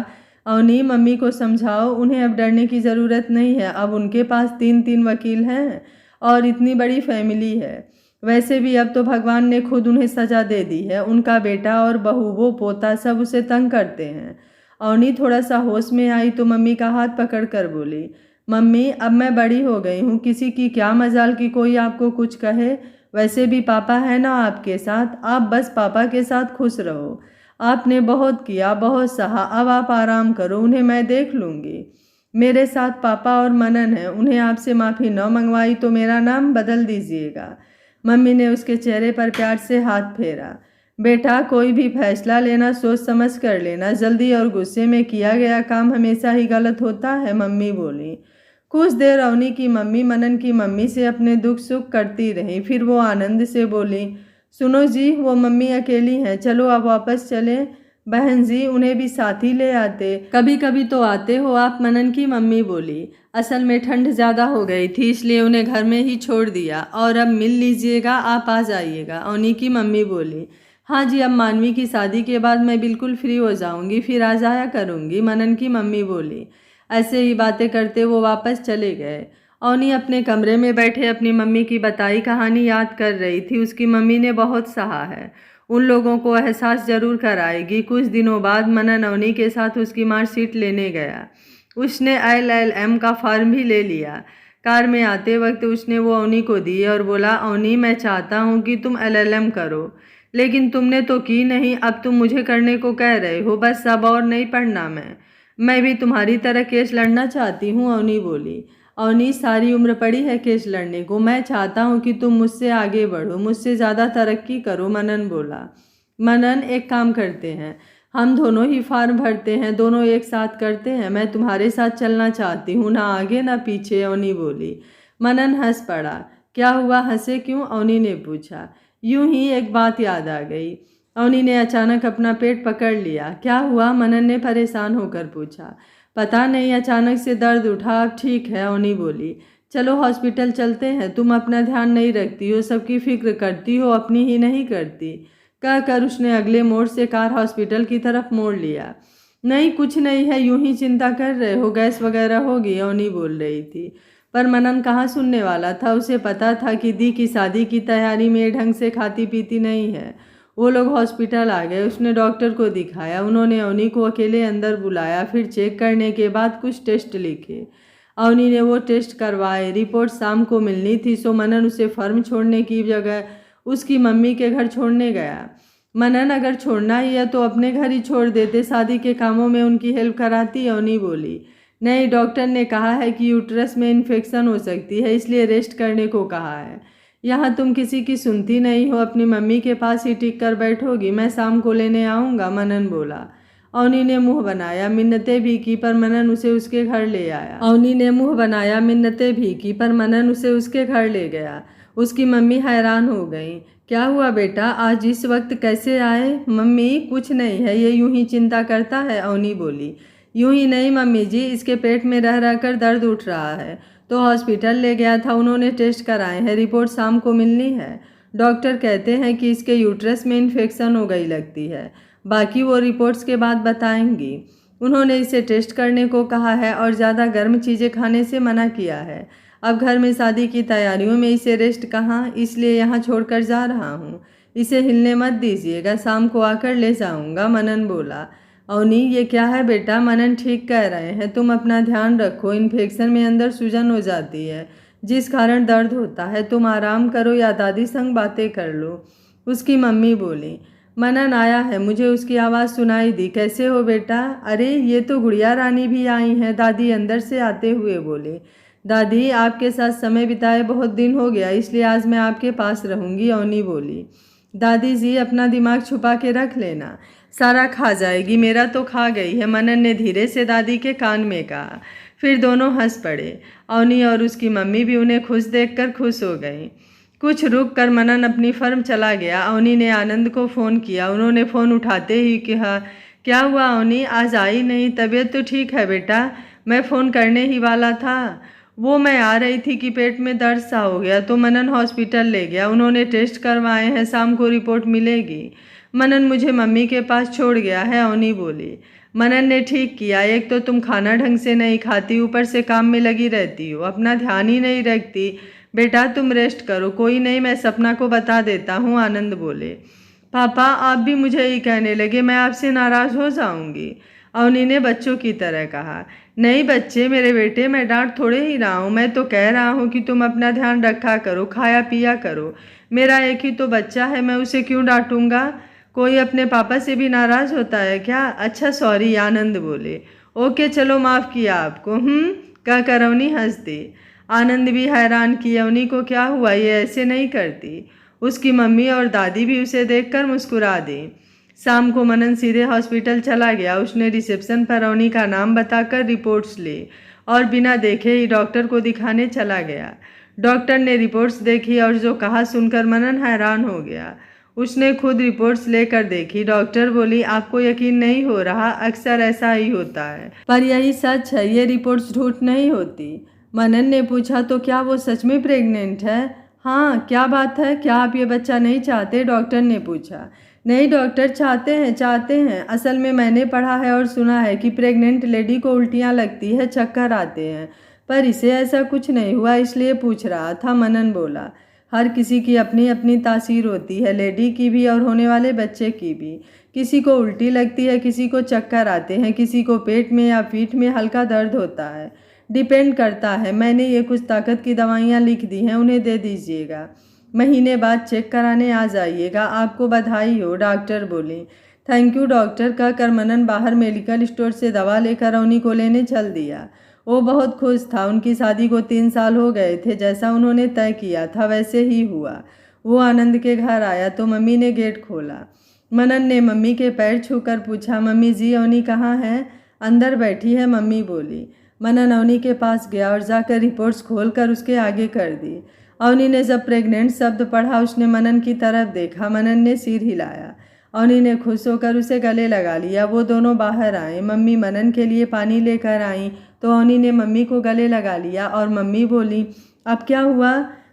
अवनी मम्मी को समझाओ, उन्हें अब डरने की ज़रूरत नहीं है। अब उनके पास 3 वकील हैं और इतनी बड़ी फैमिली है। वैसे भी अब तो भगवान ने खुद उन्हें सज़ा दे दी है। उनका बेटा और बहू, वो पोता, सब उसे तंग करते हैं। अवनी थोड़ा सा होश में आई तो मम्मी का हाथ पकड़ कर बोली, मम्मी अब मैं बड़ी हो गई हूँ, किसी की क्या मजाल कि कोई आपको कुछ कहे। वैसे भी पापा है ना आपके साथ, आप बस पापा के साथ खुश रहो। आपने बहुत किया, बहुत सहा, अब आप आराम करो, उन्हें मैं देख लूँगी। मेरे साथ पापा और मनन है, उन्हें आपसे माफ़ी न मंगवाई तो मेरा नाम बदल दीजिएगा। मम्मी ने उसके चेहरे पर प्यार से हाथ फेरा। बेटा कोई भी फैसला लेना सोच समझ कर लेना, जल्दी और गुस्से में किया गया काम हमेशा ही गलत होता है, मम्मी बोली। कुछ देर अवनी की मम्मी मनन की मम्मी से अपने दुख सुख करती रही। फिर वो आनंद से बोली, सुनो जी, वो मम्मी अकेली हैं, चलो अब वापस चलें। बहन जी उन्हें भी साथ ही ले आते, कभी कभी तो आते हो आप, मनन की मम्मी बोली। असल में ठंड ज़्यादा हो गई थी इसलिए उन्हें घर में ही छोड़ दिया, और अब मिल लीजिएगा, आप आ जाइएगा, अवनी की मम्मी बोली। हाँ जी, अब मानवी की शादी के बाद मैं बिल्कुल फ्री हो जाऊंगी, फिर आ जाया करूंगी, मनन की मम्मी बोली। ऐसे ही बातें करते वो वापस चले गए। अवनी अपने कमरे में बैठे अपनी मम्मी की बताई कहानी याद कर रही थी। उसकी मम्मी ने बहुत सहा है, उन लोगों को एहसास जरूर कराएगी। कुछ दिनों बाद मनन अवनी के साथ उसकी मार्कशीट लेने गया। उसने LLM का फॉर्म भी ले लिया। कार में आते वक्त उसने वो अवनी को दी और बोला, अवनी मैं चाहता हूँ कि तुम LLM करो, लेकिन तुमने तो की नहीं, अब तुम मुझे करने को कह रहे हो। बस अब और नहीं पढ़ना मैं भी तुम्हारी तरह केस लड़ना चाहती हूँ, अवनी बोली। अवनी सारी उम्र पड़ी है केस लड़ने को, मैं चाहता हूँ कि तुम मुझसे आगे बढ़ो, मुझसे ज़्यादा तरक्की करो, मनन बोला। मनन एक काम करते हैं, हम दोनों ही फॉर्म भरते हैं, दोनों एक साथ करते हैं, मैं तुम्हारे साथ चलना चाहती हूँ, ना आगे ना पीछे, अवनी बोली। मनन हंस पड़ा। क्या हुआ, हंसे क्यों, अवनी ने पूछा। यूं ही एक बात याद आ गई। अवनी ने अचानक अपना पेट पकड़ लिया। क्या हुआ, मनन ने परेशान होकर पूछा। पता नहीं, अचानक से दर्द उठा, अब ठीक है, अवनी बोली। चलो हॉस्पिटल चलते हैं, तुम अपना ध्यान नहीं रखती हो, सबकी फिक्र करती हो, अपनी ही नहीं करती, कहकर उसने अगले मोड़ से कार हॉस्पिटल की तरफ मोड़ लिया। नहीं कुछ नहीं है, यूं ही चिंता कर रहे हो, गैस वगैरह होगी, अवनी बोल रही थी। पर मनन कहाँ सुनने वाला था। उसे पता था कि दी की शादी की तैयारी में ढंग से खाती पीती नहीं है। वो लोग हॉस्पिटल आ गए। उसने डॉक्टर को दिखाया। उन्होंने अवनी को अकेले अंदर बुलाया। फिर चेक करने के बाद कुछ टेस्ट लिखे। अवनी ने वो टेस्ट करवाए। रिपोर्ट शाम को मिलनी थी, सो मनन उसे फर्म छोड़ने की जगह उसकी मम्मी के घर छोड़ने गया। मनन, अगर छोड़ना ही है तो अपने घर ही छोड़ देते, शादी के कामों में उनकी हेल्प कराती। अवनी बोली, नहीं, डॉक्टर ने कहा है कि यूट्रस में इन्फेक्शन हो सकती है, इसलिए रेस्ट करने को कहा है। यहाँ तुम किसी की सुनती नहीं हो, अपनी मम्मी के पास ही टिक कर बैठोगी। मैं शाम को लेने आऊँगा, मनन बोला। अवनी ने मुंह बनाया, मिन्नतें भी की, पर मनन उसे उसके घर ले आया। अवनी ने मुंह बनाया, मिन्नतें भी की, पर मनन उसे उसके घर ले गया। उसकी मम्मी हैरान हो गई। क्या हुआ बेटा, आज इस वक्त कैसे आए? मम्मी, कुछ नहीं है, ये यूं ही चिंता करता है, अवनी बोली। यूं ही नहीं मम्मी जी, इसके पेट में रह रह कर दर्द उठ रहा है, तो हॉस्पिटल ले गया था। उन्होंने टेस्ट कराए हैं, रिपोर्ट शाम को मिलनी है। डॉक्टर कहते हैं कि इसके यूट्रस में इन्फेक्शन हो गई लगती है, बाकी वो रिपोर्ट्स के बाद बताएंगी। उन्होंने इसे टेस्ट करने को कहा है और ज़्यादा गर्म चीज़ें खाने से मना किया है। अब घर में शादी की तैयारियों में इसे रेस्ट कहाँ, इसलिए यहाँ छोड़कर जा रहा हूँ। इसे हिलने मत दीजिएगा, शाम को आकर ले जाऊँगा, मनन बोला। अवनी, ये क्या है बेटा? मनन ठीक कह रहे हैं, तुम अपना ध्यान रखो। इन्फेक्शन में अंदर सूजन हो जाती है, जिस कारण दर्द होता है। तुम आराम करो या दादी संग बातें कर लो, उसकी मम्मी बोली। मनन आया है, मुझे उसकी आवाज़ सुनाई दी। कैसे हो बेटा? अरे, ये तो गुड़िया रानी भी आई हैं, दादी अंदर से आते हुए बोले। दादी, आपके साथ समय बिताए बहुत दिन हो गया, इसलिए आज मैं आपके पास रहूँगी, अवनी बोली। दादी जी, अपना दिमाग छुपा के रख लेना, सारा खा जाएगी। मेरा तो खा गई है, मनन ने धीरे से दादी के कान में कहा। फिर दोनों हंस पड़े। अवनी और उसकी मम्मी भी उन्हें खुश देखकर खुश हो गई। कुछ रुक कर मनन अपनी फर्म चला गया। अवनी ने आनंद को फ़ोन किया। उन्होंने फ़ोन उठाते ही कहा, क्या हुआ अवनी, आज आई नहीं? तबीयत तो ठीक है बेटा, मैं फ़ोन करने ही वाला था। वो मैं आ रही थी कि पेट में दर्द सा हो गया, तो मनन हॉस्पिटल ले गया। उन्होंने टेस्ट करवाए हैं, शाम को रिपोर्ट मिलेगी। मनन मुझे मम्मी के पास छोड़ गया है, अवनी बोली। मनन ने ठीक किया, एक तो तुम खाना ढंग से नहीं खाती, ऊपर से काम में लगी रहती हो, अपना ध्यान ही नहीं रखती। बेटा तुम रेस्ट करो। कोई नहीं, मैं सपना को बता देता हूँ, आनंद बोले। पापा, आप भी मुझे ही कहने लगे, मैं आपसे नाराज़ हो जाऊँगी, अवनी ने बच्चों की तरह कहा। नहीं बच्चे मेरे बेटे, मैं डांट थोड़े ही रहा हूँ, मैं तो कह रहा हूँ कि तुम अपना ध्यान रखा करो, खाया पिया करो। मेरा एक ही तो बच्चा है, मैं उसे क्यों डांटूंगा? कोई अपने पापा से भी नाराज़ होता है क्या? अच्छा सॉरी, आनंद बोले। ओके चलो, माफ़ किया आपको। कहकर अवनी हंस दी। आनंद भी हैरान कि अवनी को क्या हुआ, ये ऐसे नहीं करती। उसकी मम्मी और दादी भी उसे देखकर मुस्कुरा दी। शाम को मनन सीधे हॉस्पिटल चला गया। उसने रिसेप्शन पर अवनी का नाम बताकर रिपोर्ट्स ली और बिना देखे ही डॉक्टर को दिखाने चला गया। डॉक्टर ने रिपोर्ट्स देखी और जो कहा सुनकर मनन हैरान हो गया। उसने खुद रिपोर्ट्स लेकर देखी। डॉक्टर बोली, आपको यकीन नहीं हो रहा, अक्सर ऐसा ही होता है, पर यही सच है, ये रिपोर्ट्स झूठ नहीं होती। मनन ने पूछा, तो क्या वो सच में प्रेग्नेंट है? हाँ, क्या बात है, क्या आप ये बच्चा नहीं चाहते? डॉक्टर ने पूछा। नहीं डॉक्टर, चाहते हैं। असल में मैंने पढ़ा है और सुना है कि प्रेग्नेंट लेडी को उल्टियाँ लगती है, चक्कर आते हैं, पर इसे ऐसा कुछ नहीं हुआ, इसलिए पूछ रहा था, मनन बोला। हर किसी की अपनी अपनी तासीर होती है, लेडी की भी और होने वाले बच्चे की भी। किसी को उल्टी लगती है, किसी को चक्कर आते हैं, किसी को पेट में या पीठ में हल्का दर्द होता है, डिपेंड करता है। मैंने ये कुछ ताकत की दवाइयाँ लिख दी हैं, उन्हें दे दीजिएगा, महीने बाद चेक कराने आ जाइएगा। आपको बधाई हो, डॉक्टर बोली। थैंक यू डॉक्टर, कहकर मनन बाहर मेडिकल स्टोर से दवा लेकर अवनी को लेने चल दिया। वो बहुत खुश था। उनकी शादी को 3 साल हो गए थे, जैसा उन्होंने तय किया था वैसे ही हुआ। वो आनंद के घर आया तो मम्मी ने गेट खोला। मनन ने मम्मी के पैर छूकर पूछा, मम्मी जी अवनी कहाँ है? अंदर बैठी है, मम्मी बोली। मनन अवनी के पास गया और जाकर रिपोर्ट्स खोलकर उसके आगे कर दी। अवनी ने जब प्रेग्नेंट शब्द पढ़ा, उसने मनन की तरफ देखा। मनन ने सिर हिलाया। अवनी ने खुश होकर उसे गले लगा लिया। वो दोनों बाहर आए। मम्मी मनन के लिए पानी लेकर आई तो अवनी ने मम्मी को गले लगा लिया और मम्मी बोली, अब क्या हुआ?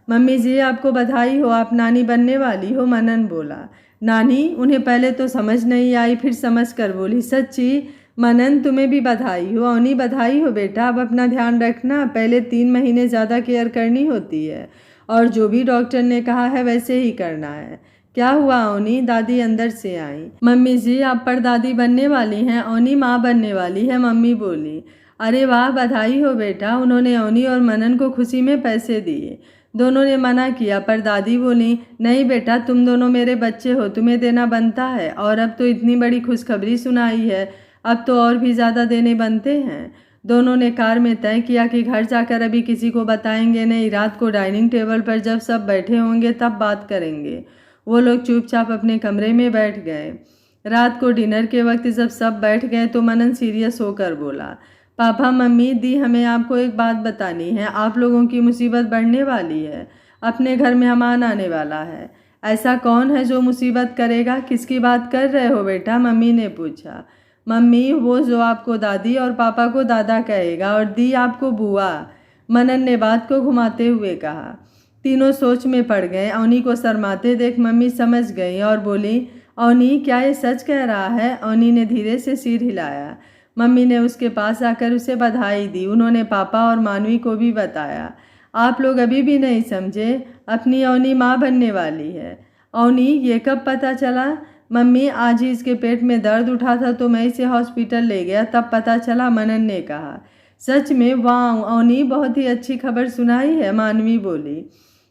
मम्मी जी आपको बधाई हो, आप नानी बनने वाली हो, मनन बोला। नानी? उन्हें पहले तो समझ नहीं आई, फिर समझ कर बोली, सच्ची? मनन तुम्हें भी बधाई हो। अवनी बधाई हो बेटा, अब अपना ध्यान रखना, पहले 3 महीने ज़्यादा केयर करनी होती है और जो भी डॉक्टर ने कहा है वैसे ही करना है। क्या हुआ अवनी? दादी अंदर से आई। मम्मी जी, आप परदादी बनने वाली हैं। अवनी माँ बनने वाली है, मम्मी बोली। अरे वाह, बधाई हो बेटा। उन्होंने अवनी और मनन को खुशी में पैसे दिए। दोनों ने मना किया पर दादी बोली, नहीं बेटा, तुम दोनों मेरे बच्चे हो, तुम्हें देना बनता है। और अब तो इतनी बड़ी खुशखबरी सुनाई है, अब तो और भी ज़्यादा देने बनते हैं। दोनों ने कार में तय किया कि घर जाकर अभी किसी को बताएंगे नहीं, रात को डाइनिंग टेबल पर जब सब बैठे होंगे तब बात करेंगे। वो लोग चुपचाप अपने कमरे में बैठ गए। रात को डिनर के वक्त जब सब बैठ गए तो मनन सीरियस होकर बोला, पापा मम्मी दी, हमें आपको एक बात बतानी है। आप लोगों की मुसीबत बढ़ने वाली है। अपने घर मेहमान आने वाला है। ऐसा कौन है जो मुसीबत करेगा? किसकी बात कर रहे हो बेटा? मम्मी ने पूछा। मम्मी, वो जो आपको दादी और पापा को दादा कहेगा और दी आपको बुआ, मनन ने बात को घुमाते हुए कहा। तीनों सोच में पड़ गए। अवनी को शर्माते देख मम्मी समझ गई और बोली, अवनी क्या ये सच कह रहा है? अवनी ने धीरे से सिर हिलाया। मम्मी ने उसके पास आकर उसे बधाई दी। उन्होंने पापा और मानवी को भी बताया। आप लोग अभी भी नहीं समझे, अपनी अवनी माँ बनने वाली है। अवनी, ये कब पता चला? मम्मी, आज ही इसके पेट में दर्द उठा था तो मैं इसे हॉस्पिटल ले गया, तब पता चला, मनन ने कहा। सच में? वाह अवनी, बहुत ही अच्छी खबर सुनाई है, मानवी बोली।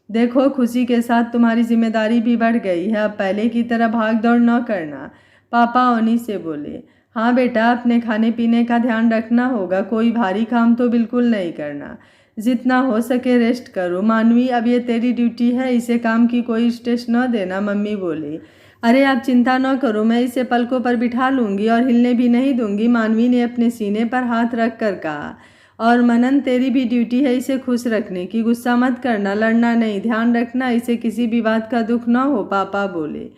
देखो, खुशी के साथ तुम्हारी जिम्मेदारी भी बढ़ गई है, अब पहले की तरह भाग दौड़ न करना, पापा अवनी से बोले। हाँ बेटा, अपने खाने पीने का ध्यान रखना होगा, कोई भारी काम तो बिल्कुल नहीं करना, जितना हो सके रेस्ट करो। मानवी, अब ये तेरी ड्यूटी है, इसे काम की कोई स्ट्रेस न देना, मम्मी बोली। अरे आप चिंता न करो, मैं इसे पलकों पर बिठा लूँगी और हिलने भी नहीं दूंगी, मानवी ने अपने सीने पर हाथ रख कर कहा। और मनन, तेरी भी ड्यूटी है इसे खुश रखने की, गुस्सा मत करना, लड़ना नहीं, ध्यान रखना इसे किसी भी बात का दुख न हो, पापा बोले।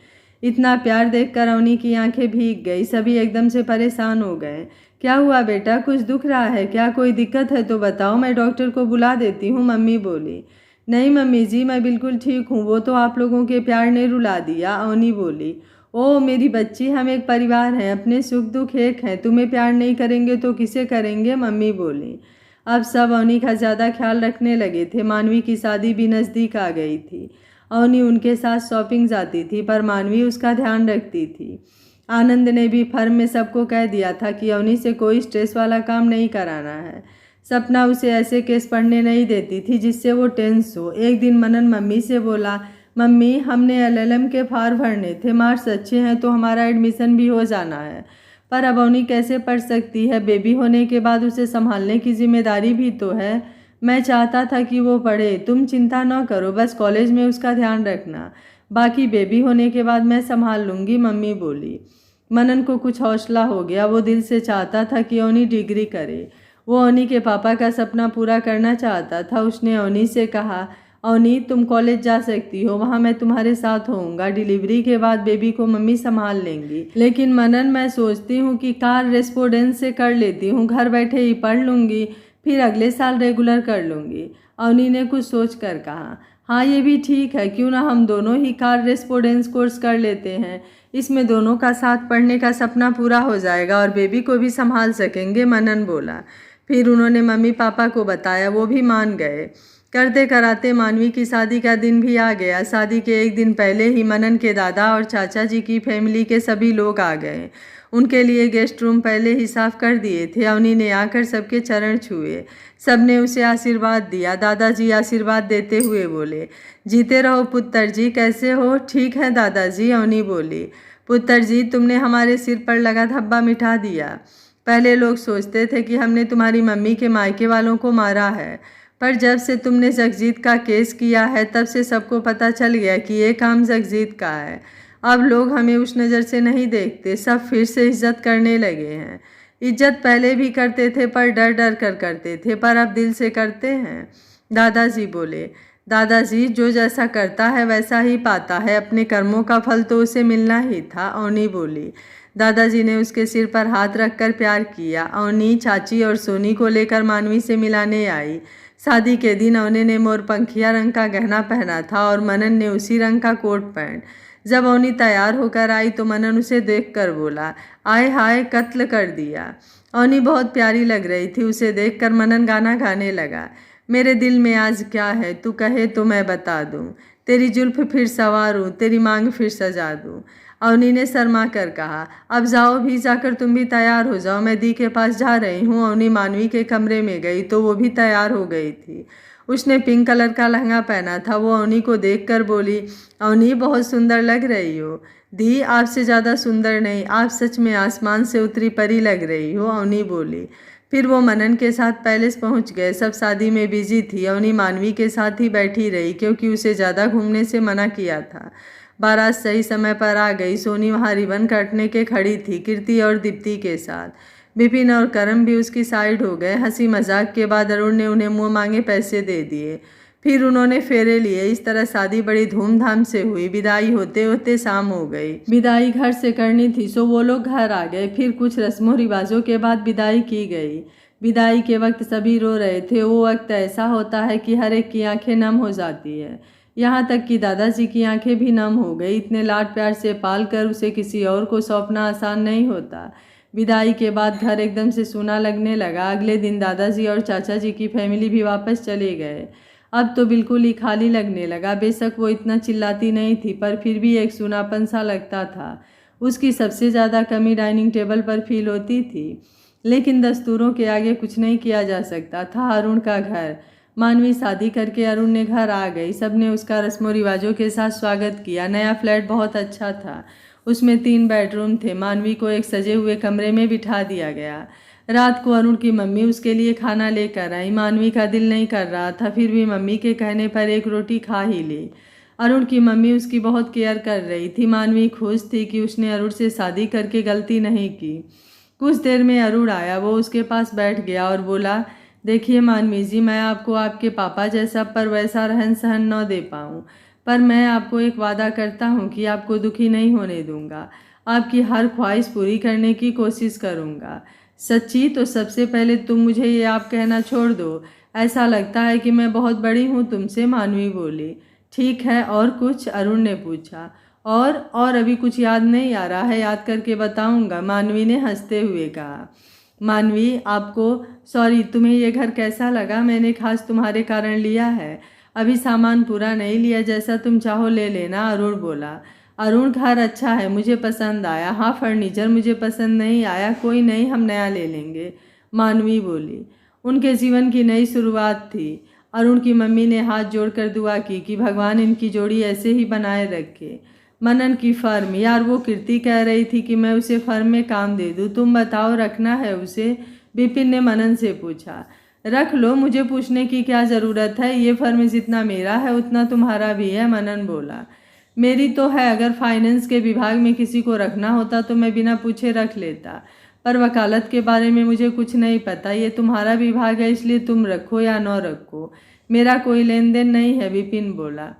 इतना प्यार देखकर अवनी की आंखें भीग गई। सभी एकदम से परेशान हो गए। क्या हुआ बेटा, कुछ दुख रहा है क्या? कोई दिक्कत है तो बताओ, मैं डॉक्टर को बुला देती हूँ, मम्मी बोली। नहीं मम्मी जी, मैं बिल्कुल ठीक हूँ, वो तो आप लोगों के प्यार ने रुला दिया, अवनी बोली। ओ मेरी बच्ची, हम एक परिवार हैं, अपने सुख दुख एक हैं, तुम्हें प्यार नहीं करेंगे तो किसे करेंगे, मम्मी बोली। अब सब अवनी का ज़्यादा ख्याल रखने लगे थे। मानवी की शादी भी नज़दीक आ गई थी। अवनी उनके साथ शॉपिंग जाती थी पर मानवी उसका ध्यान रखती थी। आनंद ने भी फर्म में सबको कह दिया था कि अवनी से कोई स्ट्रेस वाला काम नहीं कराना है। सपना उसे ऐसे केस पढ़ने नहीं देती थी जिससे वो टेंस हो। एक दिन मनन मम्मी से बोला, मम्मी हमने LLM के फार्म भरने थे, मार्क्स अच्छे हैं तो हमारा एडमिशन भी हो जाना है, पर अब अवनी कैसे पढ़ सकती है? बेबी होने के बाद उसे संभालने की जिम्मेदारी भी तो है। मैं चाहता था कि वो पढ़े, तुम चिंता न करो, बस कॉलेज में उसका ध्यान रखना, बाकी बेबी होने के बाद मैं संभाल लूँगी, मम्मी बोली। मनन को कुछ हौसला हो गया। वो दिल से चाहता था कि अवनी डिग्री करे। वो अवनी के पापा का सपना पूरा करना चाहता था। उसने अवनी से कहा, अवनी तुम कॉलेज जा सकती हो, वहाँ मैं तुम्हारे साथ होऊंगा, डिलीवरी के बाद बेबी को मम्मी संभाल लेंगी। लेकिन मनन, मैं सोचती हूँ कि कार रेस्पोडेंस से कर लेती हूँ, घर बैठे ही पढ़ लूँगी, फिर अगले साल रेगुलर कर लूँगी। अवनी ने कुछ सोच कर कहा, हाँ ये भी ठीक है, क्यों ना हम दोनों ही कार रेस्पोडेंस कोर्स कर लेते हैं, इसमें दोनों का साथ पढ़ने का सपना पूरा हो जाएगा और बेबी को भी संभाल सकेंगे, मनन बोला। फिर उन्होंने मम्मी पापा को बताया, वो भी मान गए। करते कराते मानवी की शादी का दिन भी आ गया। शादी के एक दिन पहले ही मनन के दादा और चाचा जी की फैमिली के सभी लोग आ गए। उनके लिए गेस्ट रूम पहले ही साफ कर दिए थे। अवनी ने आकर सबके चरण छुए, सबने उसे आशीर्वाद दिया। दादाजी आशीर्वाद देते हुए बोले, जीते रहो पुत्र जी, कैसे हो? ठीक है दादाजी, अवनी बोली। पुत्र जी, तुमने हमारे सिर पर लगा धब्बा मिटा दिया। पहले लोग सोचते थे कि हमने तुम्हारी मम्मी के मायके वालों को मारा है, पर जब से तुमने जगजीत का केस किया है तब से सबको पता चल गया कि ये काम जगजीत का है। अब लोग हमें उस नज़र से नहीं देखते, सब फिर से इज्जत करने लगे हैं। इज्जत पहले भी करते थे पर डर डर कर करते थे, पर अब दिल से करते हैं, दादाजी बोले। दादाजी, जो जैसा करता है वैसा ही पाता है, अपने कर्मों का फल तो उसे मिलना ही था, अवनी बोली। दादाजी ने उसके सिर पर हाथ रखकर प्यार किया। अवनी चाची और सोनी को लेकर मानवी से मिलाने आई। शादी के दिन अवनी ने मोरपंखिया रंग का गहना पहना था और मनन ने उसी रंग का कोट पैंट। जब अवनी तैयार होकर आई तो मनन उसे देखकर बोला, आय हाय, कत्ल कर दिया। अवनी बहुत प्यारी लग रही थी। उसे देखकर मनन गाना गाने लगा, मेरे दिल में आज क्या है, तू कहे तो मैं बता दूं, तेरी जुल्फ फिर संवारूं, तेरी मांग फिर सजा दूं। अवनी ने शर्मा कर कहा, अब जाओ भी, जाकर तुम भी तैयार हो जाओ, मैं दी के पास जा रही हूँ। अवनी मानवी के कमरे में गई तो वो भी तैयार हो गई थी। उसने पिंक कलर का लहंगा पहना था। वो अवनी को देखकर बोली, अवनी बहुत सुंदर लग रही हो। दी, आपसे ज़्यादा सुंदर नहीं, आप सच में आसमान से उतरी परी लग रही हो, अवनी बोली। फिर वो मनन के साथ पैलेस पहुंच गए। सब शादी में बिजी थी। अवनी मानवी के साथ ही बैठी रही क्योंकि उसे ज़्यादा घूमने से मना किया था। बारात सही समय पर आ गई। सोनी वहाँ रिबन काटने के खड़ी थी, कीर्ति और दीप्ति के साथ। विपिन और करम भी उसकी साइड हो गए। हंसी मजाक के बाद अरुण ने उन्हें मुँह मांगे पैसे दे दिए। फिर उन्होंने फेरे लिए। इस तरह शादी बड़ी धूमधाम से हुई। विदाई होते होते शाम हो गई। विदाई घर से करनी थी सो वो लोग घर आ गए। फिर कुछ रस्मों रिवाजों के बाद विदाई की गई। विदाई के वक्त सभी रो रहे थे। वो वक्त ऐसा होता है कि हर एक की आंखें नम हो जाती है। यहाँ तक कि दादाजी की आंखें भी नम हो गई। इतने लाड प्यार से पाल कर उसे किसी और को सौंपना आसान नहीं होता। विदाई के बाद घर एकदम से सूना लगने लगा। अगले दिन दादाजी और चाचा जी की फैमिली भी वापस चले गए। अब तो बिल्कुल ही खाली लगने लगा। बेशक वो इतना चिल्लाती नहीं थी पर फिर भी एक सूनापन सा लगता था। उसकी सबसे ज़्यादा कमी डाइनिंग टेबल पर फील होती थी। लेकिन दस्तूरों के आगे कुछ नहीं किया जा सकता था। अरुण का घर। मानवी शादी करके अरुण ने घर आ गई। सबने उसका रस्मों रिवाजों के साथ स्वागत किया। नया फ्लैट बहुत अच्छा था। उसमें 3 बेडरूम थे। मानवी को एक सजे हुए कमरे में बिठा दिया गया। रात को अरुण की मम्मी उसके लिए खाना लेकर आई। मानवी का दिल नहीं कर रहा था, फिर भी मम्मी के कहने पर एक रोटी खा ही ली। अरुण की मम्मी उसकी बहुत केयर कर रही थी। मानवी खुश थी कि उसने अरुण से शादी करके गलती नहीं की। कुछ देर में अरुण आया। वो उसके पास बैठ गया और बोला, देखिए मानवी जी, मैं आपको आपके पापा जैसा पर वैसा रहन सहन न दे पाऊँ, पर मैं आपको एक वादा करता हूँ कि आपको दुखी नहीं होने दूंगा। आपकी हर ख्वाहिश पूरी करने की कोशिश करूँगा। सच्ची? तो सबसे पहले तुम मुझे ये आप कहना छोड़ दो। ऐसा लगता है कि मैं बहुत बड़ी हूँ तुमसे, मानवी बोली। ठीक है, और कुछ? अरुण ने पूछा। और अभी कुछ याद नहीं आ रहा है, याद करके बताऊंगा, मानवी ने हंसते हुए कहा। मानवी, सॉरी, तुम्हें ये घर कैसा लगा? मैंने खास तुम्हारे कारण लिया है। अभी सामान पूरा नहीं लिया, जैसा तुम चाहो ले लेना, अरुण बोला। अरुण, घर अच्छा है, मुझे पसंद आया। हाँ, फर्नीचर मुझे पसंद नहीं आया। कोई नहीं, हम नया ले लेंगे, मानवी बोली। उनके जीवन की नई शुरुआत थी। अरुण की मम्मी ने हाथ जोड़कर दुआ की कि भगवान इनकी जोड़ी ऐसे ही बनाए रखे। मनन की फर्म, यार वो कीर्ति कह रही थी कि मैं उसे फर्म में काम दे दूँ। तुम बताओ, रखना है उसे? विपिन ने मनन से पूछा। रख लो, मुझे पूछने की क्या ज़रूरत है? ये फर्म जितना मेरा है उतना तुम्हारा भी है, मनन बोला। मेरी तो है, अगर फाइनेंस के विभाग में किसी को रखना होता तो मैं बिना पूछे रख लेता, पर वकालत के बारे में मुझे कुछ नहीं पता। ये तुम्हारा विभाग है, इसलिए तुम रखो या न रखो, मेरा कोई लेन देन नहीं है, विपिन बोला।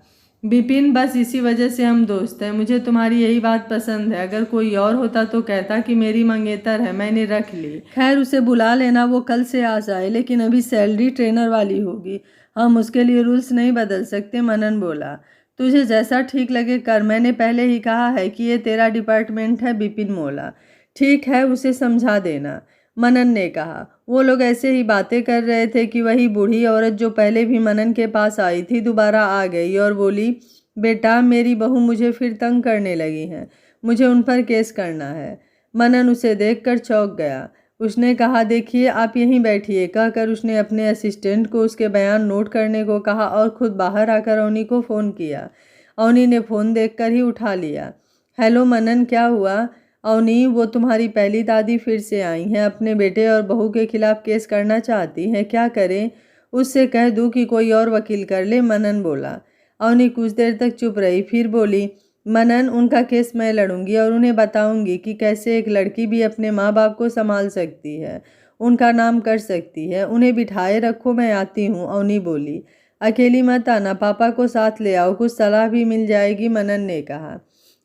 विपिन, बस इसी वजह से हम दोस्त हैं। मुझे तुम्हारी यही बात पसंद है। अगर कोई और होता तो कहता कि मेरी मंगेतर है, मैंने रख ली। खैर, उसे बुला लेना, वो कल से आ जाए, लेकिन अभी सैलरी ट्रेनर वाली होगी। हम उसके लिए रूल्स नहीं बदल सकते, मनन बोला। तुझे जैसा ठीक लगे कर, मैंने पहले ही कहा है कि ये तेरा डिपार्टमेंट है, विपिन बोला। ठीक है, उसे समझा देना, मनन ने कहा। वो लोग ऐसे ही बातें कर रहे थे कि वही बूढ़ी औरत जो पहले भी मनन के पास आई थी दोबारा आ गई और बोली, बेटा, मेरी बहू मुझे फिर तंग करने लगी हैं, मुझे उन पर केस करना है। मनन उसे देखकर चौंक गया। उसने कहा, देखिए आप यहीं बैठिए, कहकर उसने अपने असिस्टेंट को उसके बयान नोट करने को कहा और खुद बाहर आकर अवनी को फ़ोन किया। अवनी ने फ़ोन देखकर ही उठा लिया। हेलो मनन, क्या हुआ? अवनी, वो तुम्हारी पहली दादी फिर से आई हैं, अपने बेटे और बहू के खिलाफ केस करना चाहती हैं। क्या करें? उससे कह दूं कि कोई और वकील कर ले, मनन बोला। अवनी कुछ देर तक चुप रही, फिर बोली, मनन, उनका केस मैं लड़ूंगी और उन्हें बताऊंगी कि कैसे एक लड़की भी अपने माँ बाप को संभाल सकती है, उनका नाम कर सकती है। उन्हें बिठाए रखो, मैं आती हूँ, अवनी बोली। अकेली मत आना, पापा को साथ ले आओ, कुछ सलाह भी मिल जाएगी, मनन ने कहा।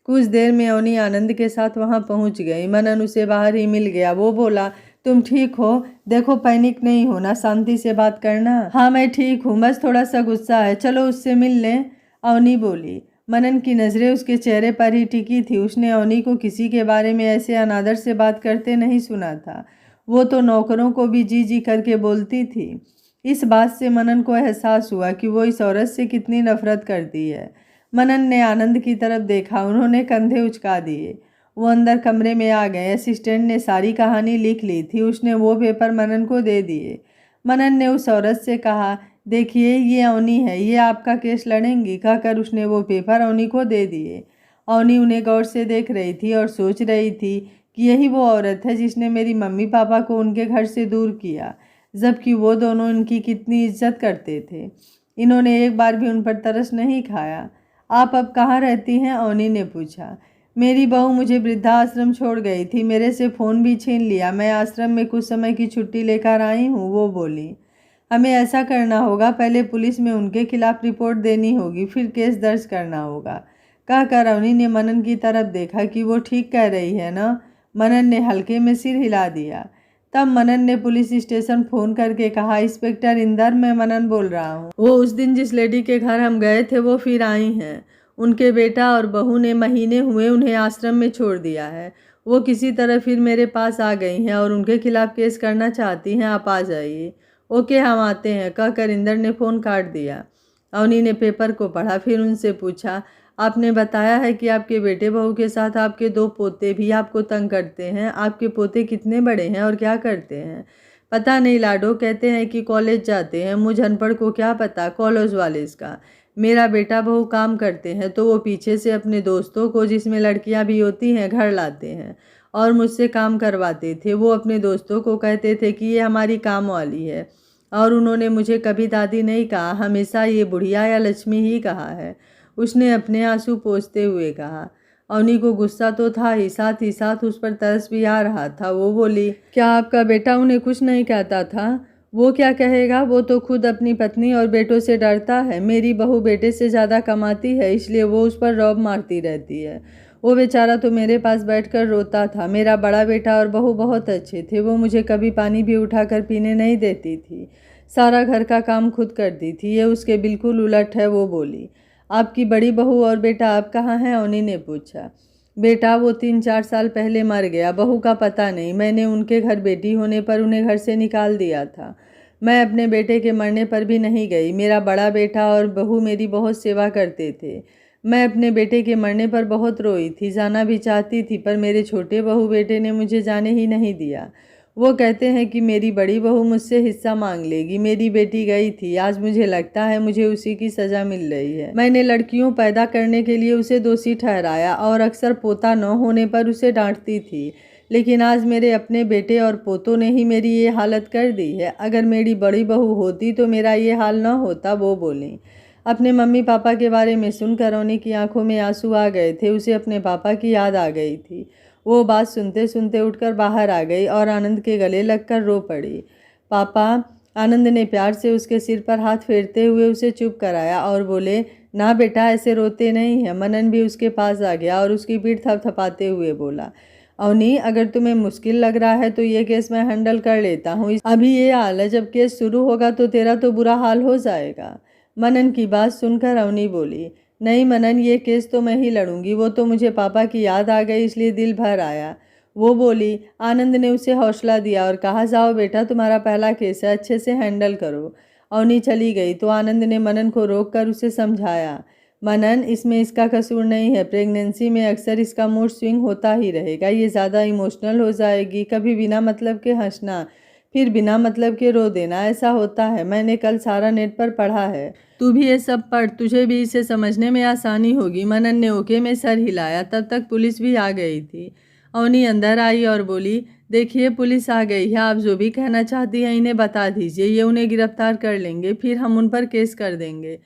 कुछ देर में अवनी आनंद के साथ वहां पहुंच गई। मनन उसे बाहर ही मिल गया। वो बोला, तुम ठीक हो? देखो, पैनिक नहीं होना, शांति से बात करना। हाँ, मैं ठीक हूँ, बस थोड़ा सा गुस्सा है, चलो उससे मिल लें, अवनी बोली। मनन की नज़रें उसके चेहरे पर ही टिकी थी। उसने अवनी को किसी के बारे में ऐसे अनादर से बात करते नहीं सुना था। वो तो नौकरों को भी जी जी करके बोलती थी। इस बात से मनन को एहसास हुआ कि वो इस औरत से कितनी नफरत करती है। मनन ने आनंद की तरफ देखा। उन्होंने कंधे उचका दिए। वो अंदर कमरे में आ गए। असिस्टेंट ने सारी कहानी लिख ली थी। उसने वो पेपर मनन को दे दिए। मनन ने उस औरत से कहा, देखिए ये अवनी है, ये आपका केस लड़ेंगी। कहकर उसने वो पेपर अवनी को दे दिए। अवनी उन्हें गौर से देख रही थी और सोच रही थी कि यही वो औरत है जिसने मेरी मम्मी पापा को उनके घर से दूर किया, जबकि वो दोनों इनकी कितनी इज्जत करते थे। इन्होंने एक बार भी उन पर तरस नहीं खाया। आप अब कहाँ रहती हैं? अवनी ने पूछा। मेरी बहू मुझे वृद्धाश्रम छोड़ गई थी, मेरे से फ़ोन भी छीन लिया। मैं आश्रम में कुछ समय की छुट्टी लेकर आई हूँ, वो बोली। हमें ऐसा करना होगा, पहले पुलिस में उनके खिलाफ रिपोर्ट देनी होगी, फिर केस दर्ज करना होगा। कहकर अवनी ने मनन की तरफ देखा कि वो ठीक कह रही है ना। मनन ने हल्के में सिर हिला दिया। तब मनन ने पुलिस स्टेशन फ़ोन करके कहा, इंस्पेक्टर इंदर, मैं मनन बोल रहा हूँ। वो उस दिन जिस लेडी के घर हम गए थे वो फिर आई हैं। उनके बेटा और बहू ने महीने हुए उन्हें आश्रम में छोड़ दिया है। वो किसी तरह फिर मेरे पास आ गई हैं और उनके खिलाफ केस करना चाहती हैं। आप आ जाइए। ओके, हम आते हैं, कहकर इंदर ने फ़ोन काट दिया। अवनी ने पेपर को पढ़ा, फिर उनसे पूछा, आपने बताया है कि आपके बेटे बहू के साथ आपके 2 पोते भी आपको तंग करते हैं। आपके पोते कितने बड़े हैं और क्या करते हैं? पता नहीं लाडो, कहते हैं कि कॉलेज जाते हैं। मुझ अनपढ़ को क्या पता कॉलेज वाले इसका। मेरा बेटा बहू काम करते हैं तो वो पीछे से अपने दोस्तों को, जिसमें लड़कियां भी होती हैं, घर लाते हैं और मुझसे काम करवाते थे। वो अपने दोस्तों को कहते थे कि ये हमारी काम वाली है, और उन्होंने मुझे कभी दादी नहीं कहा, हमेशा ये बुढ़िया या लक्ष्मी ही कहा है। उसने अपने आंसू पोंछते हुए कहा। अवनी को गुस्सा तो था ही साथ उस पर तरस भी आ रहा था। वो बोली, क्या आपका बेटा उन्हें कुछ नहीं कहता था? वो क्या कहेगा, वो तो खुद अपनी पत्नी और बेटों से डरता है। मेरी बहू बेटे से ज़्यादा कमाती है, इसलिए वो उस पर रौब मारती रहती है। वो बेचारा तो मेरे पास बैठकर रोता था। मेरा बड़ा बेटा और बहू बहुत अच्छे थे। वो मुझे कभी पानी भी उठाकर पीने नहीं देती थी। सारा घर का काम खुद करती थी। ये उसके बिल्कुल उलट है, वो बोली। आपकी बड़ी बहू और बेटा अब कहाँ हैं? अवनी ने पूछा। बेटा वो 3-4 साल पहले मर गया। बहू का पता नहीं। मैंने उनके घर बेटी होने पर उन्हें घर से निकाल दिया था। मैं अपने बेटे के मरने पर भी नहीं गई। मेरा बड़ा बेटा और बहू मेरी बहुत सेवा करते थे। मैं अपने बेटे के मरने पर बहुत रोई थी, जाना भी चाहती थी, पर मेरे छोटे बहू बेटे ने मुझे जाने ही नहीं दिया। वो कहते हैं कि मेरी बड़ी बहू मुझसे हिस्सा मांग लेगी। मेरी बेटी गई थी, आज मुझे लगता है मुझे उसी की सज़ा मिल रही है। मैंने लड़कियों पैदा करने के लिए उसे दोषी ठहराया और अक्सर पोता न होने पर उसे डांटती थी, लेकिन आज मेरे अपने बेटे और पोतों ने ही मेरी ये हालत कर दी है। अगर मेरी बड़ी बहू होती तो मेरा ये हाल न होता, वो बोली। अपने मम्मी पापा के बारे में सुनकर अवनी की आंखों में आंसू आ गए थे। उसे अपने पापा की याद आ गई थी। वो बात सुनते सुनते उठकर बाहर आ गई और आनंद के गले लगकर रो पड़ी। पापा, आनंद ने प्यार से उसके सिर पर हाथ फेरते हुए उसे चुप कराया और बोले, ना बेटा, ऐसे रोते नहीं हैं। मनन भी उसके पास आ गया और उसकी पीठ थपथपाते हुए बोला, अवनी, अगर तुम्हें मुश्किल लग रहा है तो ये केस मैं हैंडल कर लेता हूँ। अभी ये हाल है, जब केस शुरू होगा तो तेरा तो बुरा हाल हो जाएगा। मनन की बात सुनकर अवनी बोली, नहीं मनन, ये केस तो मैं ही लड़ूंगी। वो तो मुझे पापा की याद आ गई, इसलिए दिल भर आया, वो बोली। आनंद ने उसे हौसला दिया और कहा, जाओ बेटा, तुम्हारा पहला केस है, अच्छे से हैंडल करो। अवनी चली गई तो आनंद ने मनन को रोककर उसे समझाया, मनन, इसमें इसका कसूर नहीं है। प्रेगनेंसी में अक्सर इसका मूड स्विंग होता ही रहेगा। ये ज़्यादा इमोशनल हो जाएगी, कभी बिना मतलब के हंसना, फिर बिना मतलब के रो देना, ऐसा होता है। मैंने कल सारा नेट पर पढ़ा है, तू भी ये सब पढ़, तुझे भी इसे समझने में आसानी होगी। मनन ने ओके में सर हिलाया। तब तक पुलिस भी आ गई थी। अवनी अंदर आई और बोली, देखिए पुलिस आ गई है, आप जो भी कहना चाहती हैं इन्हें बता दीजिए, ये उन्हें गिरफ्तार कर लेंगे, फिर हम उन पर केस कर देंगे।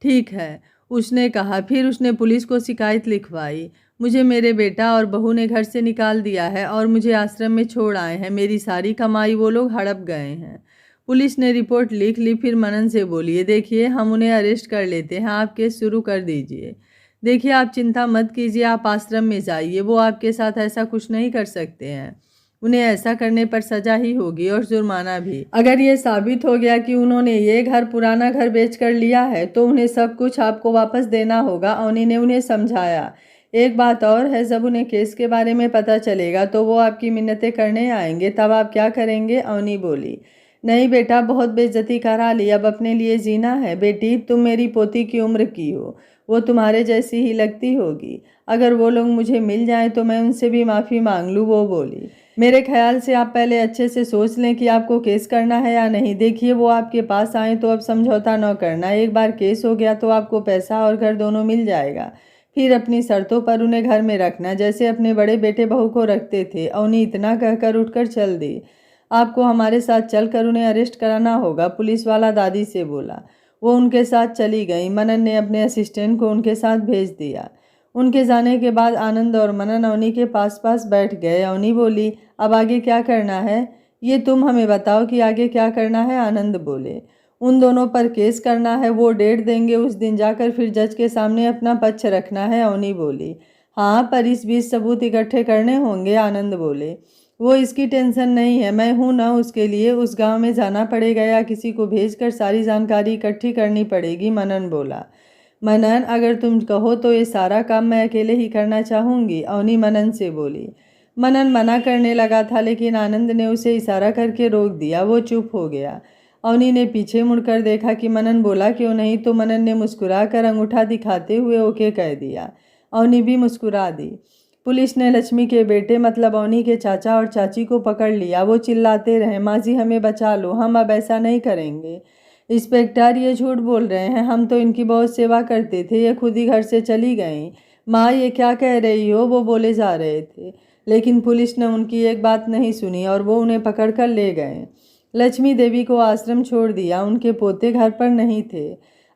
ठीक है, उसने कहा। फिर उसने पुलिस को शिकायत लिखवाई। मुझे मेरे बेटा और बहू ने घर से निकाल दिया है और मुझे आश्रम में छोड़ आए हैं। मेरी सारी कमाई वो लोग हड़प गए हैं। पुलिस ने रिपोर्ट लिख ली। फिर मनन से बोलिए, देखिए हम उन्हें अरेस्ट कर लेते हैं, आप केस शुरू कर दीजिए। देखिए आप चिंता मत कीजिए, आप आश्रम में जाइए, वो आपके साथ ऐसा कुछ नहीं कर सकते हैं। उन्हें ऐसा करने पर सजा ही होगी और जुर्माना भी। अगर ये साबित हो गया कि उन्होंने ये घर, पुराना घर बेच कर लिया है, तो उन्हें सब कुछ आपको वापस देना होगा, अवनी ने उन्हें समझाया। एक बात और है, जब उन्हें केस के बारे में पता चलेगा तो वो आपकी मिन्नतें करने आएंगे, तब आप क्या करेंगे? अवनी बोली, नहीं बेटा, बहुत बेइज्जती करा ली, अब अपने लिए जीना है। बेटी, तुम मेरी पोती की उम्र की हो, वो तुम्हारे जैसी ही लगती होगी। अगर वो लोग मुझे मिल जाएं तो मैं उनसे भी माफ़ी मांग लूँ, वो बोली। मेरे ख्याल से आप पहले अच्छे से सोच लें कि आपको केस करना है या नहीं। देखिए, वो आपके पास आए तो अब समझौता न करना। एक बार केस हो गया तो आपको पैसा और घर दोनों मिल जाएगा। फिर अपनी शर्तों पर उन्हें घर में रखना, जैसे अपने बड़े बेटे बहू को रखते थे। अवनी इतना कहकर उठकर चल दी। आपको हमारे साथ चलकर उन्हें अरेस्ट कराना होगा, पुलिस वाला दादी से बोला। वो उनके साथ चली गई। मनन ने अपने असिस्टेंट को उनके साथ भेज दिया। उनके जाने के बाद आनंद और मनन अवनी के पास पास बैठ गए। अवनी बोली, अब आगे क्या करना है? ये तुम हमें बताओ कि आगे क्या करना है, आनंद बोले। उन दोनों पर केस करना है, वो डेट देंगे, उस दिन जाकर फिर जज के सामने अपना पक्ष रखना है, अवनी बोली। हाँ, पर इस बीच सबूत इकट्ठे करने होंगे, आनंद बोले। वो इसकी टेंशन नहीं है, मैं हूं ना उसके लिए। उस गांव में जाना पड़ेगा या किसी को भेजकर सारी जानकारी इकट्ठी करनी पड़ेगी, मनन बोला। मनन, अगर तुम कहो तो ये सारा काम मैं अकेले ही करना चाहूँगी, अवनी मनन से बोली। मनन मना करने लगा था, लेकिन आनंद ने उसे इशारा करके रोक दिया। वो चुप हो गया। अवनी ने पीछे मुड़कर देखा कि मनन बोला क्यों नहीं, तो मनन ने मुस्कुराकर अंगूठा दिखाते हुए ओके कह दिया। अवनी भी मुस्कुरा दी। पुलिस ने लक्ष्मी के बेटे मतलब अवनी के चाचा और चाची को पकड़ लिया। वो चिल्लाते रहे, माँ जी हमें बचा लो, हम अब ऐसा नहीं करेंगे। इंस्पेक्टर, ये झूठ बोल रहे हैं, हम तो इनकी बहुत सेवा करते थे, ये खुद ही घर से चली गईं। माँ, ये क्या कह रही हो, वो बोले जा रहे थे। लेकिन पुलिस ने उनकी एक बात नहीं सुनी और वो उन्हें पकड़कर ले गए। लक्ष्मी देवी को आश्रम छोड़ दिया, उनके पोते घर पर नहीं थे।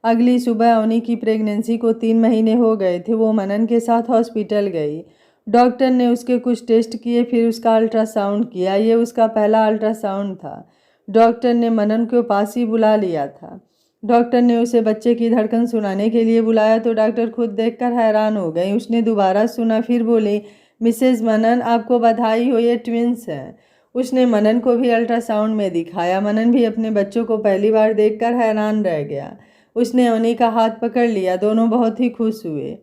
अगली सुबह अवनी की प्रेगनेंसी को 3 महीने हो गए थे। वो मनन के साथ हॉस्पिटल गई। डॉक्टर ने उसके कुछ टेस्ट किए, फिर उसका अल्ट्रासाउंड किया। ये उसका पहला अल्ट्रासाउंड था। डॉक्टर ने मनन को पास ही बुला लिया था। डॉक्टर ने उसे बच्चे की धड़कन सुनाने के लिए बुलाया तो डॉक्टर खुद देखकर हैरान हो गई। उसने दोबारा सुना, फिर बोली, मिसेज मनन, आपको बधाई हो, ये ट्विंस हैं। उसने मनन को भी अल्ट्रासाउंड में दिखाया। मनन भी अपने बच्चों को पहली बार देखकर हैरान रह गया। उसने अवनी का हाथ पकड़ लिया। दोनों बहुत ही खुश हुए।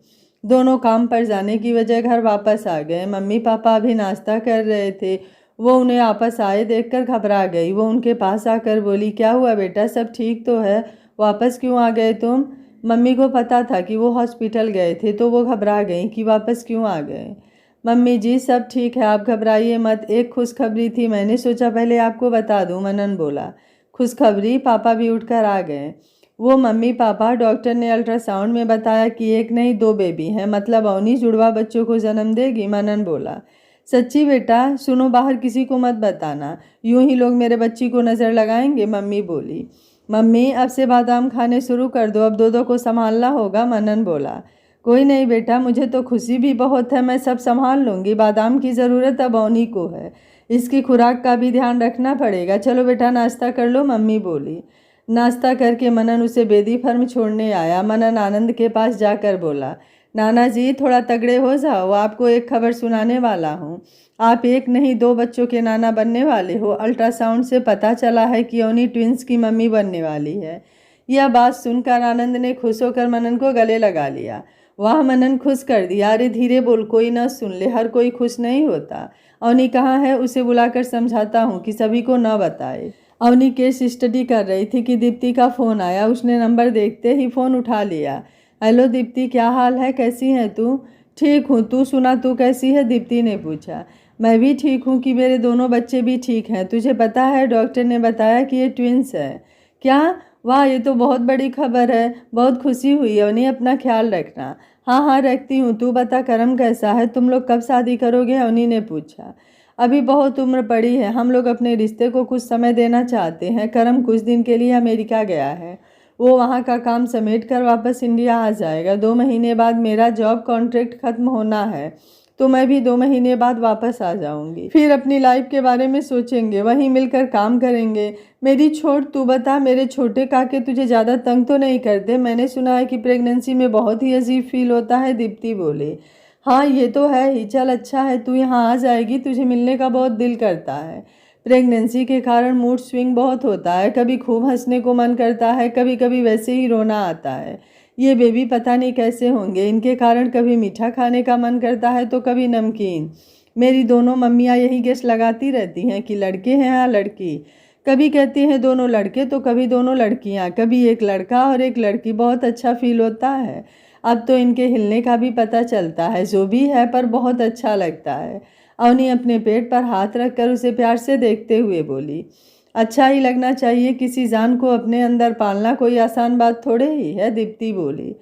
दोनों काम पर जाने की वजह घर वापस आ गए। मम्मी पापा अभी नाश्ता कर रहे थे। वो उन्हें आपस आए देखकर घबरा गई। वो उनके पास आकर बोली, क्या हुआ बेटा, सब ठीक तो है? वापस क्यों आ गए तुम? मम्मी को पता था कि वो हॉस्पिटल गए थे, तो वो घबरा गई कि वापस क्यों आ गए। मम्मी जी, सब ठीक है, आप घबराइए मत। एक खुशखबरी थी, मैंने सोचा पहले आपको बता दूं, मनन बोला। खुशखबरी? पापा भी उठकर आ गए। वो मम्मी पापा, डॉक्टर ने अल्ट्रासाउंड में बताया कि एक नहीं 2 बेबी हैं, मतलब अवनी जुड़वा बच्चों को जन्म देगी, मनन बोला। सच्ची बेटा? सुनो, बाहर किसी को मत बताना, यूं ही लोग मेरे बच्ची को नज़र लगाएंगे, मम्मी बोली। मम्मी, अब से बादाम खाने शुरू कर दो, अब 2 को संभालना होगा, मनन बोला। कोई नहीं बेटा, मुझे तो खुशी भी बहुत है, मैं सब संभाल लूँगी। बादाम की ज़रूरत अब अवनी को है, इसकी खुराक का भी ध्यान रखना पड़ेगा। चलो बेटा, नाश्ता कर लो, मम्मी बोली। नाश्ता करके मनन उसे बेदी फर्म छोड़ने आया। मनन आनंद के पास जाकर बोला, नाना जी थोड़ा तगड़े हो जाओ, आपको एक खबर सुनाने वाला हूँ। आप एक नहीं 2 बच्चों के नाना बनने वाले हो। अल्ट्रासाउंड से पता चला है कि अवनी ट्विंस की मम्मी बनने वाली है। यह बात सुनकर आनंद ने खुश होकर मनन को गले लगा लिया। वाह, मनन खुश कर दिया। अरे धीरे बोल, कोई न सुन ले, हर कोई खुश नहीं होता। अवनी कहाँ है? उसे बुलाकर समझाता हूँ कि सभी को न बताए। अवनी केस स्टडी कर रही थी कि दीप्ति का फ़ोन आया। उसने नंबर देखते ही फ़ोन उठा लिया। हेलो दीप्ति, क्या हाल है, कैसी है तू? ठीक हूँ, तू सुना, तू कैसी है, दीप्ति ने पूछा। मैं भी ठीक हूँ कि मेरे दोनों बच्चे भी ठीक हैं। तुझे पता है डॉक्टर ने बताया कि ये ट्विंस है। क्या? वाह, ये तो बहुत बड़ी खबर है, बहुत खुशी हुई। अवनी, अपना ख्याल रखना। हाँ हाँ, रखती हूँ। तू बता, करम कैसा है? तुम लोग कब शादी करोगे? अवनी ने पूछा। अभी बहुत उम्र पड़ी है, हम लोग अपने रिश्ते को कुछ समय देना चाहते हैं। करम कुछ दिन के लिए अमेरिका गया है, वो वहाँ का काम समेट कर वापस इंडिया आ जाएगा। 2 महीने बाद मेरा जॉब कॉन्ट्रैक्ट ख़त्म होना है, तो मैं भी 2 महीने बाद वापस आ जाऊंगी। फिर अपनी लाइफ के बारे में सोचेंगे, वहीं मिलकर काम करेंगे। मेरी छोड़, तू बता, मेरे छोटे काके तुझे ज़्यादा तंग तो नहीं करते? मैंने सुना है कि प्रेगनेंसी में बहुत ही अजीब फील होता है, दीप्ति बोले। हाँ, ये तो है ही। चल अच्छा है, तू यहाँ आ जाएगी, तुझे मिलने का बहुत दिल करता है। प्रेगनेंसी के कारण मूड स्विंग बहुत होता है, कभी खूब हंसने को मन करता है, कभी कभी वैसे ही रोना आता है। ये बेबी पता नहीं कैसे होंगे, इनके कारण कभी मीठा खाने का मन करता है तो कभी नमकीन। मेरी दोनों मम्मियाँ यही गेस लगाती रहती हैं कि लड़के हैं या लड़की। कभी कहती हैं दोनों लड़के तो कभी दोनों लड़कियां, कभी एक लड़का और एक लड़की। बहुत अच्छा फील होता है। अब तो इनके हिलने का भी पता चलता है, जो भी है पर बहुत अच्छा लगता है। अवनी अपने पेट पर हाथ रखकर उसे प्यार से देखते हुए बोली, अच्छा ही लगना चाहिए, किसी जान को अपने अंदर पालना कोई आसान बात थोड़े ही है, दीप्ति बोली।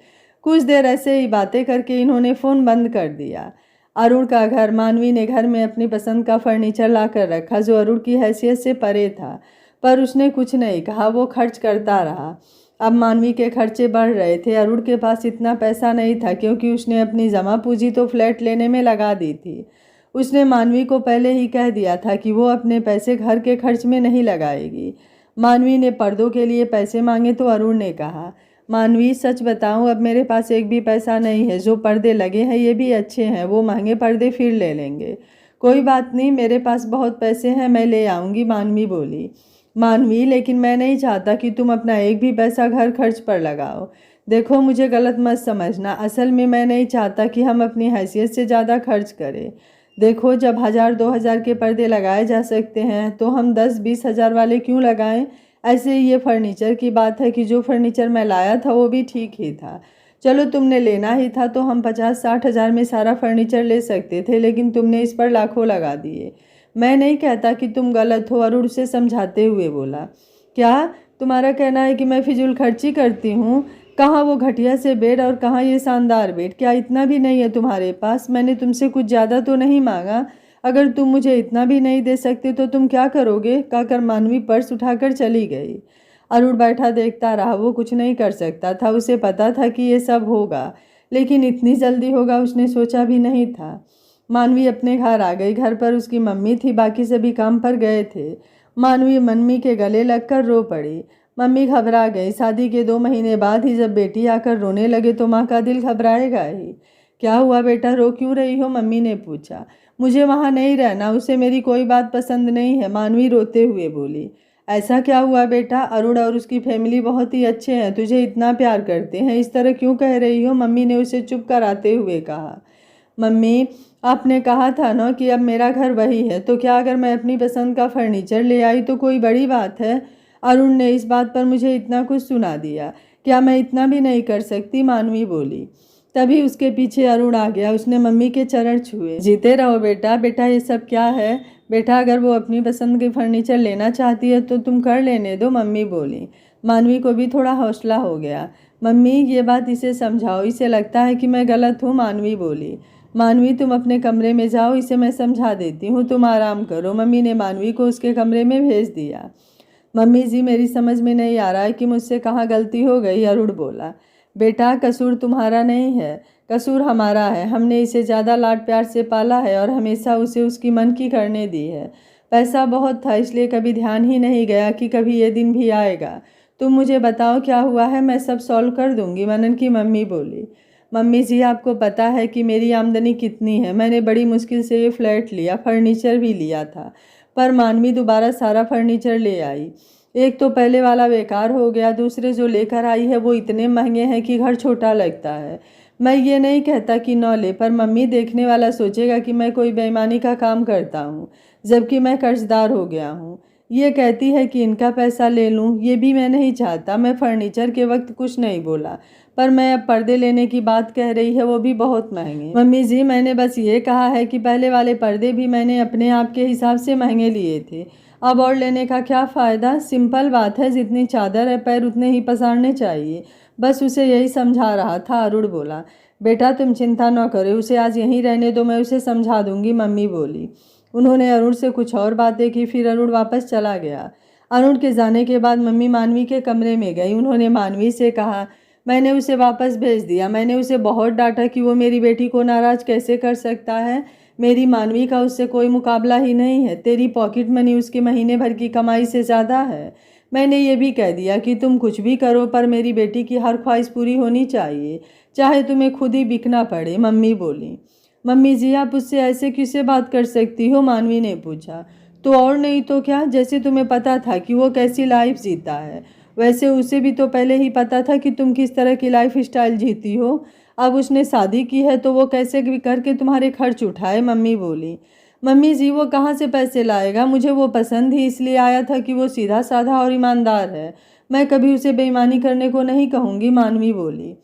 कुछ देर ऐसे ही बातें करके इन्होंने फ़ोन बंद कर दिया। अरुण का घर। मानवी ने घर में अपनी पसंद का फर्नीचर ला कर रखा जो अरुण की हैसियत से परे था, पर उसने कुछ नहीं कहा, वो खर्च करता रहा। अब मानवी के खर्चे बढ़ रहे थे। अरुण के पास इतना पैसा नहीं था क्योंकि उसने अपनी जमा पूंजी तो फ्लैट लेने में लगा दी थी। उसने मानवी को पहले ही कह दिया था कि वो अपने पैसे घर के खर्च में नहीं लगाएगी। मानवी ने पर्दों के लिए पैसे मांगे तो अरुण ने कहा, मानवी सच बताऊं, अब मेरे पास एक भी पैसा नहीं है। जो पर्दे लगे हैं ये भी अच्छे हैं, वो महंगे पर्दे फिर ले लेंगे। कोई बात नहीं, मेरे पास बहुत पैसे हैं, मैं ले आऊँगी, मानवी बोली। मानवी, लेकिन मैं नहीं चाहता कि तुम अपना एक भी पैसा घर खर्च पर लगाओ। देखो, मुझे गलत मत समझना, असल में मैं नहीं चाहता कि हम अपनी हैसियत से ज़्यादा खर्च करें। देखो, जब 1000-2000 के पर्दे लगाए जा सकते हैं तो हम 10-20 हज़ार वाले क्यों लगाएं। ऐसे ही ये फर्नीचर की बात है कि जो फर्नीचर मैं लाया था वो भी ठीक ही था। चलो, तुमने लेना ही था तो हम 50-60 हज़ार में सारा फर्नीचर ले सकते थे, लेकिन तुमने इस पर लाखों लगा दिए। मैं नहीं कहता कि तुम गलत हो, अरुण से समझाते हुए बोला। क्या तुम्हारा कहना है कि मैं फिजूल खर्ची करती हूँ? कहाँ वो घटिया से बेड और कहाँ ये शानदार बेड? क्या इतना भी नहीं है तुम्हारे पास? मैंने तुमसे कुछ ज़्यादा तो नहीं मांगा। अगर तुम मुझे इतना भी नहीं दे सकते तो तुम क्या करोगे? कहकर मानवी पर्स उठाकर चली गई। अरुण बैठा देखता रहा। वो कुछ नहीं कर सकता था। उसे पता था कि ये सब होगा, लेकिन इतनी जल्दी होगा उसने सोचा भी नहीं था। मानवी अपने घर आ गई। घर पर उसकी मम्मी थी, बाकी सभी काम पर गए थे। मानवी मम्मी के गले लगकर रो पड़ी। मम्मी घबरा गई। शादी के 2 महीने बाद ही जब बेटी आकर रोने लगे तो माँ का दिल घबराएगा ही। क्या हुआ बेटा, रो क्यों रही हो? मम्मी ने पूछा। मुझे वहाँ नहीं रहना, उसे मेरी कोई बात पसंद नहीं है, मानवी रोते हुए बोली। ऐसा क्या हुआ बेटा? अरुण और उसकी फैमिली बहुत ही अच्छे हैं, तुझे इतना प्यार करते हैं, इस तरह क्यों कह रही हो? मम्मी ने उसे चुप कराते हुए कहा। मम्मी, आपने कहा था ना कि अब मेरा घर वही है, तो क्या अगर मैं अपनी पसंद का फर्नीचर ले आई तो कोई बड़ी बात है? अरुण ने इस बात पर मुझे इतना कुछ सुना दिया, क्या मैं इतना भी नहीं कर सकती? मानवी बोली। तभी उसके पीछे अरुण आ गया। उसने मम्मी के चरण छुए। जीते रहो बेटा। बेटा, ये सब क्या है? बेटा, अगर वो अपनी पसंद के फर्नीचर लेना चाहती है तो तुम कर लेने दो, मम्मी बोली। मानवी को भी थोड़ा हौसला हो गया। मम्मी, ये बात इसे समझाओ, इसे लगता है कि मैं गलत हूँ, मानवी बोली। मानवी, तुम अपने कमरे में जाओ, इसे मैं समझा देती हूँ, तुम आराम करो। मम्मी ने मानवी को उसके कमरे में भेज दिया। मम्मी जी, मेरी समझ में नहीं आ रहा है कि मुझसे कहाँ गलती हो गई, अरुण बोला। बेटा, कसूर तुम्हारा नहीं है, कसूर हमारा है। हमने इसे ज़्यादा लाड प्यार से पाला है और हमेशा उसे उसकी मन की करने दी है। पैसा बहुत था, इसलिए कभी ध्यान ही नहीं गया कि कभी ये दिन भी आएगा। तुम मुझे बताओ क्या हुआ है, मैं सब सॉल्व कर दूंगी, मनन की मम्मी बोली। मम्मी जी, आपको पता है कि मेरी आमदनी कितनी है? मैंने बड़ी मुश्किल से ये फ्लैट लिया, फर्नीचर भी लिया था, पर मानवी दोबारा सारा फर्नीचर ले आई। एक तो पहले वाला बेकार हो गया, दूसरे जो लेकर आई है वो इतने महंगे हैं कि घर छोटा लगता है। मैं ये नहीं कहता कि न ले, पर मम्मी, देखने वाला सोचेगा कि मैं कोई बेईमानी का काम करता हूँ, जबकि मैं कर्जदार हो गया हूँ। ये कहती है कि इनका पैसा ले लूँ, ये भी मैं नहीं चाहता। मैं फर्नीचर के वक्त कुछ नहीं बोला, पर मैं अब पर्दे लेने की बात कह रही है, वो भी बहुत महंगे। मम्मी जी, मैंने बस ये कहा है कि पहले वाले पर्दे भी मैंने अपने आप के हिसाब से महंगे लिए थे, अब और लेने का क्या फ़ायदा? सिंपल बात है, जितनी चादर है पैर उतने ही पसारने चाहिए। बस उसे यही समझा रहा था, अरुण बोला। बेटा, तुम चिंता न करो, उसे आज यहीं रहने दो, मैं उसे समझा दूंगी, मम्मी बोली। उन्होंने अरुण से कुछ और बातें की, फिर अरुण वापस चला गया। अरुण के जाने के बाद मम्मी मानवी के कमरे में गई। उन्होंने मानवी से कहा, मैंने उसे वापस भेज दिया। मैंने उसे बहुत डांटा कि वो मेरी बेटी को नाराज़ कैसे कर सकता है। मेरी मानवी का उससे कोई मुकाबला ही नहीं है। तेरी पॉकेट मनी उसके महीने भर की कमाई से ज़्यादा है। मैंने ये भी कह दिया कि तुम कुछ भी करो, पर मेरी बेटी की हर ख्वाहिश पूरी होनी चाहिए, चाहे तुम्हें खुद ही बिकना पड़े, मम्मी बोली। मम्मी जी, आप उससे ऐसे किससे बात कर सकती हो? मानवी ने पूछा। तो और नहीं तो क्या, जैसे तुम्हें पता था कि वो कैसी लाइफ जीता है, वैसे उसे भी तो पहले ही पता था कि तुम किस तरह की लाइफ स्टाइल जीती हो। अब उसने शादी की है तो वो कैसे भी करके तुम्हारे खर्च उठाए, मम्मी बोली। मम्मी जी वो कहाँ से पैसे लाएगा, मुझे वो पसंद ही इसलिए आया था कि वो सीधा साधा और ईमानदार है, मैं कभी उसे बेईमानी करने को नहीं कहूँगी, मानवी बोली।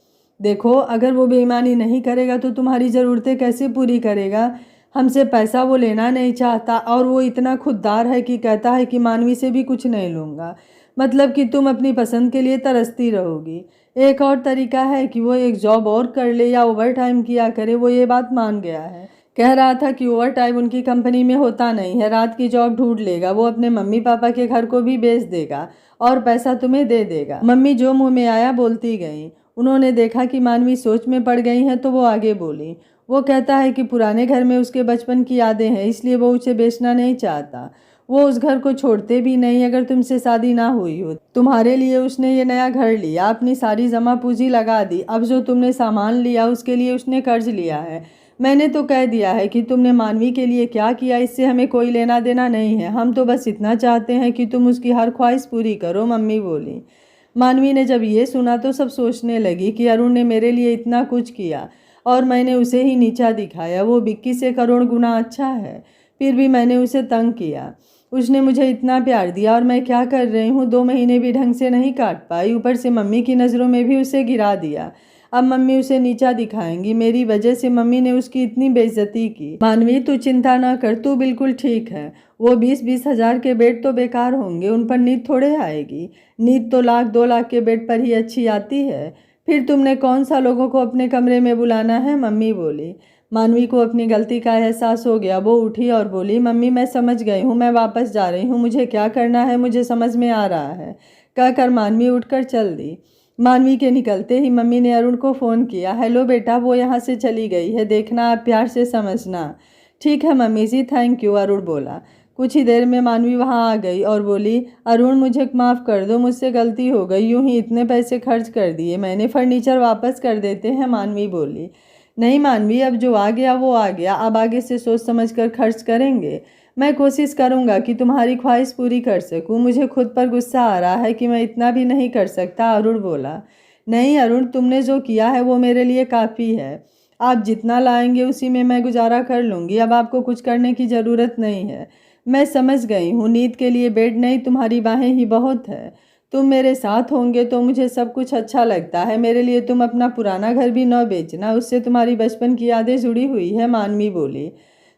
देखो अगर वो बेईमानी नहीं करेगा तो तुम्हारी ज़रूरतें कैसे पूरी करेगा। हमसे पैसा वो लेना नहीं चाहता और वो इतना खुददार है कि कहता है कि मानवी से भी कुछ नहीं लूँगा, मतलब कि तुम अपनी पसंद के लिए तरसती रहोगी। एक और तरीका है कि वो एक जॉब और कर ले या ओवर टाइम किया करे, वो ये बात मान गया है। कह रहा था कि ओवर टाइम उनकी कंपनी में होता नहीं है, रात की जॉब ढूंढ लेगा, वो अपने मम्मी पापा के घर को भी बेच देगा और पैसा तुम्हें दे देगा। मम्मी जो मुंह में आया बोलती गई। उन्होंने देखा कि मानवी सोच में पड़ गई हैं तो वो आगे बोली। वो कहता है कि पुराने घर में उसके बचपन की यादें हैं, इसलिए वो उसे बेचना नहीं चाहता। वो उस घर को छोड़ते भी नहीं अगर तुमसे शादी ना हुई हो। तुम्हारे लिए उसने ये नया घर लिया, अपनी सारी जमा पूंजी लगा दी, अब जो तुमने सामान लिया उसके लिए उसने कर्ज लिया है। मैंने तो कह दिया है कि तुमने मानवी के लिए क्या किया इससे हमें कोई लेना देना नहीं है, हम तो बस इतना चाहते हैं कि तुम उसकी हर ख्वाहिश पूरी करो, मम्मी बोली। मानवी ने जब ये सुना तो सब सोचने लगी कि अरुण ने मेरे लिए इतना कुछ किया और मैंने उसे ही नीचा दिखाया, वो विक्की से करोड़ गुना अच्छा है, फिर भी मैंने उसे तंग किया। उसने मुझे इतना प्यार दिया और मैं क्या कर रही हूँ, 2 महीने भी ढंग से नहीं काट पाई, ऊपर से मम्मी की नज़रों में भी उसे गिरा दिया। अब मम्मी उसे नीचा दिखाएंगी, मेरी वजह से मम्मी ने उसकी इतनी बेइज्जती की। मानवी तू चिंता ना कर, तू बिल्कुल ठीक है। वो 20-20 हज़ार के बेड तो बेकार होंगे, उन पर नींद थोड़े आएगी, नींद तो 1-2 लाख के बेड पर ही अच्छी आती है। फिर तुमने कौन सा लोगों को अपने कमरे में बुलाना है, मम्मी बोली। मानवी को अपनी गलती का एहसास हो गया, वो उठी और बोली मम्मी मैं समझ गई हूँ, मैं वापस जा रही हूँ, मुझे क्या करना है मुझे समझ में आ रहा है, कहकर मानवी उठकर चल दी। मानवी के निकलते ही मम्मी ने अरुण को फ़ोन किया। हेलो बेटा, वो यहाँ से चली गई है, देखना आप प्यार से समझना। ठीक है mummy ji, thank you, Arun बोला। कुछ ही देर में मानवी वहाँ आ गई और बोली अरुण मुझे माफ़ कर दो, मुझसे गलती हो गई, यूं ही इतने पैसे खर्च कर दिए मैंने, फर्नीचर वापस कर देते हैं, मानवी बोली। नहीं मानवी, अब जो आ गया वो आ गया, अब आगे से सोच समझ कर खर्च करेंगे। मैं कोशिश करूंगा कि तुम्हारी ख्वाहिश पूरी कर सकूं, मुझे खुद पर गुस्सा आ रहा है कि मैं इतना भी नहीं कर सकता, अरुण बोला। नहीं अरुण, तुमने जो किया है वो मेरे लिए काफ़ी है, आप जितना लाएंगे उसी में मैं गुजारा कर लूँगी, अब आपको कुछ करने की ज़रूरत नहीं है। मैं समझ गई हूँ, नींद के लिए बेड नहीं तुम्हारी बाहें ही बहुत है, तुम मेरे साथ होंगे तो मुझे सब कुछ अच्छा लगता है, मेरे लिए तुम अपना पुराना घर भी न बेचना, उससे तुम्हारी बचपन की यादें जुड़ी हुई है, मानवी बोली।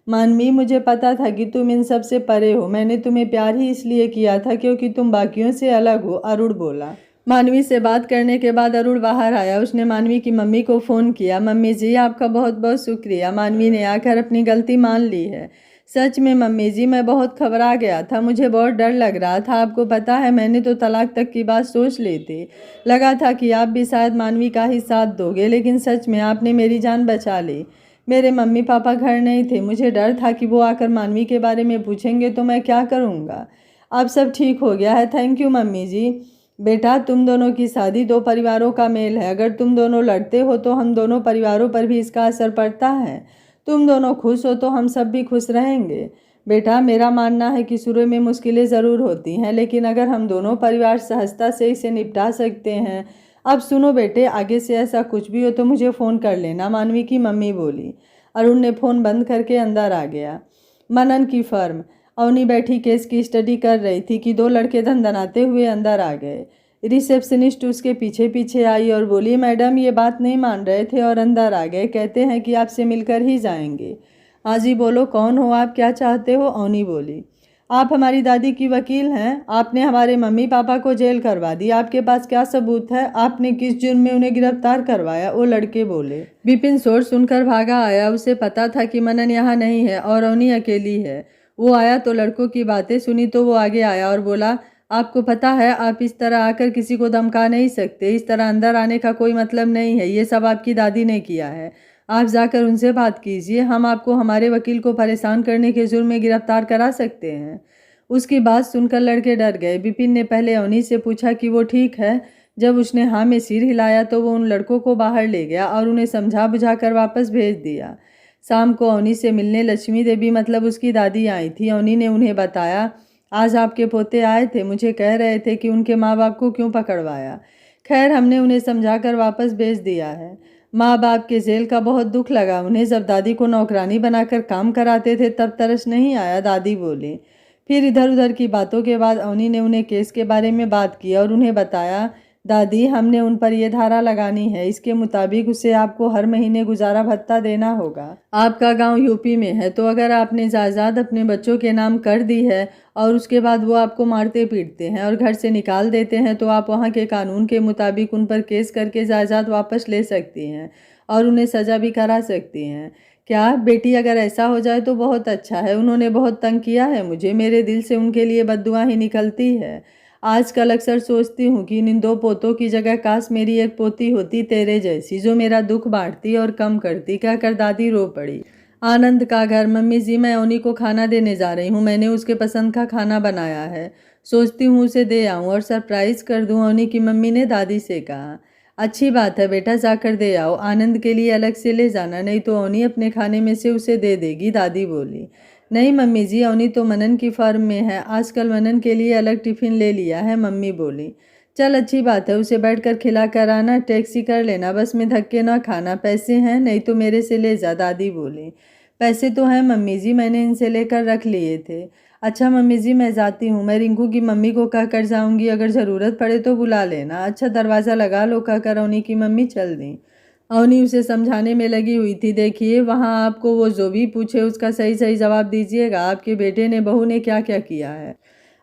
मानवी मुझे पता था कि तुम इन सब से परे हो, मैंने तुम्हें प्यार ही इसलिए किया था क्योंकि तुम बाकियों से अलग हो, अरुण बोला। मानवी से बात करने के बाद अरुण बाहर आया, उसने मानवी की मम्मी को फ़ोन किया। मम्मी जी आपका बहुत बहुत शुक्रिया, मानवी ने आकर अपनी गलती मान ली है। सच में मम्मी जी मैं बहुत घबरा गया था, मुझे बहुत डर लग रहा था, आपको पता है मैंने तो तलाक तक की बात सोच ली थी, लगा था कि आप भी शायद मानवी का ही साथ दोगे, लेकिन सच में आपने मेरी जान बचा ली। मेरे मम्मी पापा घर नहीं थे, मुझे डर था कि वो आकर मानवी के बारे में पूछेंगे तो मैं क्या करूँगा। अब सब ठीक हो गया है, थैंक यू मम्मी जी। बेटा तुम दोनों की शादी 2 परिवारों का मेल है, अगर तुम दोनों लड़ते हो तो हम दोनों परिवारों पर भी इसका असर पड़ता है, तुम दोनों खुश हो तो हम सब भी खुश रहेंगे। बेटा मेरा मानना है कि शुरू में मुश्किलें ज़रूर होती हैं, लेकिन अगर हम दोनों परिवार सहजता से इसे निपटा सकते हैं। अब सुनो बेटे, आगे से ऐसा कुछ भी हो तो मुझे फ़ोन कर लेना, मानवी की मम्मी बोली। अरुण ने फ़ोन बंद करके अंदर आ गया। मनन की फर्म। अवनी बैठी केस की स्टडी कर रही थी कि 2 लड़के धनधनाते हुए अंदर आ गए। रिसेप्शनिस्ट उसके पीछे पीछे आई और बोली मैडम ये बात नहीं मान रहे थे और अंदर आ गए, कहते हैं कि आपसे मिलकर ही जाएंगे। हाँ जी बोलो, कौन हो आप, क्या चाहते हो, अवनी बोली। आप हमारी दादी की वकील हैं, आपने हमारे मम्मी पापा को जेल करवा दी, आपके पास क्या सबूत है, आपने किस जुर्म में उन्हें गिरफ्तार करवाया, वो लड़के बोले। विपिन शोर सुनकर भागा आया, उसे पता था कि मनन यहाँ नहीं है और अवनी अकेली है। वो आया तो लड़कों की बातें सुनी तो वो आगे आया और बोला आपको पता है आप इस तरह आकर किसी को धमका नहीं सकते, इस तरह अंदर आने का कोई मतलब नहीं है, ये सब आपकी दादी ने किया है, आप जाकर उनसे बात कीजिए, हम आपको हमारे वकील को परेशान करने के जुर्म में गिरफ्तार करा सकते हैं। उसकी बात सुनकर लड़के डर गए। विपिन ने पहले अवनी से पूछा कि वो ठीक है, जब उसने हाँ में सिर हिलाया तो वो उन लड़कों को बाहर ले गया और उन्हें समझा बुझाकर वापस भेज दिया। शाम को अवनी से मिलने लक्ष्मी देवी मतलब उसकी दादी आई थी। अवनी ने उन्हें बताया आज आपके पोते आए थे, मुझे कह रहे थे कि उनके माँ बाप को क्यों पकड़वाया। खैर हमने उन्हें समझाकर वापस भेज दिया है। माँ बाप के जेल का बहुत दुख लगा उन्हें। जब दादी को नौकरानी बनाकर काम कराते थे तब तरस नहीं आया, दादी बोली। फिर इधर उधर की बातों के बाद अवनी ने उन्हें केस के बारे में बात की और उन्हें बताया, दादी हमने उन पर यह धारा लगानी है, इसके मुताबिक उसे आपको हर महीने गुजारा भत्ता देना होगा। आपका गांव यूपी में है, तो अगर आपने जायदाद अपने बच्चों के नाम कर दी है और उसके बाद वो आपको मारते पीटते हैं और घर से निकाल देते हैं, तो आप वहाँ के कानून के मुताबिक उन पर केस करके जायदाद वापस ले सकती हैं और उन्हें सज़ा भी करा सकती हैं। क्या बेटी, अगर ऐसा हो जाए तो बहुत अच्छा है। उन्होंने बहुत तंग किया है मुझे, मेरे दिल से उनके लिए बद्दुआ ही निकलती है। आजकल अक्सर सोचती हूँ कि इन 2 पोतों की जगह काश मेरी एक पोती होती तेरे जैसी, जो मेरा दुख बांटती और कम करती। कहकर दादी रो पड़ी। आनंद का घर। मम्मी जी, मैं अवनी को खाना देने जा रही हूँ। मैंने उसके पसंद का खाना बनाया है, सोचती हूँ उसे दे आऊँ और सरप्राइज कर दूँ, अवनी की मम्मी ने दादी से कहा। अच्छी बात है बेटा, जाकर दे आओ। आनंद के लिए अलग से ले जाना, नहीं तो अवनी अपने खाने में से उसे दे देगी, दादी बोली। नहीं मम्मी जी, अवनी तो मनन की फर्म में है, आजकल मनन के लिए अलग टिफिन ले लिया है, मम्मी बोली। चल अच्छी बात है, उसे बैठकर खिला कर आना, टैक्सी कर लेना, बस में धक्के ना खाना। पैसे हैं? नहीं तो मेरे से ले जा, दादी बोली। पैसे तो हैं मम्मी जी, मैंने इनसे लेकर रख लिए थे। अच्छा मम्मी जी, मैं जाती हूँ। मैं रिंकू की मम्मी को कह कर जाऊँगी, अगर ज़रूरत पड़े तो बुला लेना। अच्छा दरवाज़ा लगा लो, कहकर अवनी की मम्मी चल दी। अवनी उसे समझाने में लगी हुई थी। देखिए, वहाँ आपको वो जो भी पूछे उसका सही सही जवाब दीजिएगा। आपके बेटे ने बहू ने क्या क्या किया है।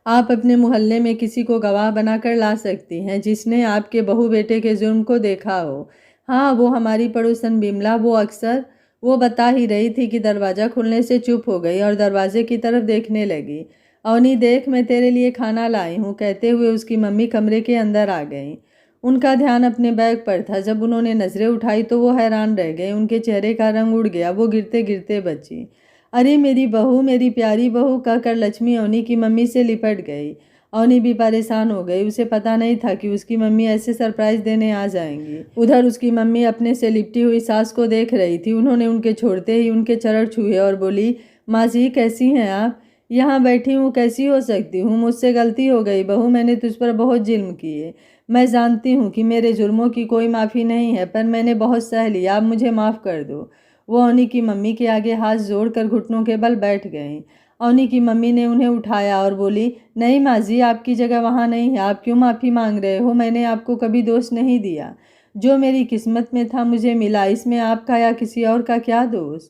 आप अपने मोहल्ले में किसी को गवाह बनाकर ला सकती हैं जिसने आपके बहू बेटे के जुर्म को देखा हो। हाँ, वो हमारी पड़ोसन बिमला, वो बता ही रही थी कि दरवाज़ा खुलने से चुप हो गई और दरवाजे की तरफ देखने लगी। अवनी देख, मैं तेरे लिए खाना लाई हूँ, कहते हुए उसकी मम्मी कमरे के अंदर आ गई। उनका ध्यान अपने बैग पर था। जब उन्होंने नज़रें उठाई तो वो हैरान रह गए। उनके चेहरे का रंग उड़ गया, वो गिरते गिरते बची। अरे मेरी बहू, मेरी प्यारी बहू, कहकर लक्ष्मी अवनी की मम्मी से लिपट गई। अवनी भी परेशान हो गई, उसे पता नहीं था कि उसकी मम्मी ऐसे सरप्राइज देने आ जाएंगी। उधर उसकी मम्मी अपने से लिपटी हुई सास को देख रही थी। उन्होंने उनके छोड़ते ही उनके चरण छुए और बोली, माँ जी कैसी हैं आप? यहाँ बैठी हूँ, कैसी हो सकती हूँ? मुझसे गलती हो गई बहू, मैंने तुझ पर बहुत जुल्म किए। मैं जानती हूँ कि मेरे जुर्मों की कोई माफ़ी नहीं है, पर मैंने बहुत सह लिया, आप मुझे माफ़ कर दो। वो अवनी की मम्मी के आगे हाथ जोड़कर घुटनों के बल बैठ गईं। अवनी की मम्मी ने उन्हें उठाया और बोली, नहीं माँ जी, आपकी जगह वहाँ नहीं है, आप क्यों माफ़ी मांग रहे हो? मैंने आपको कभी दोष नहीं दिया। जो मेरी किस्मत में था मुझे मिला, इसमें आपका या किसी और का क्या दोष?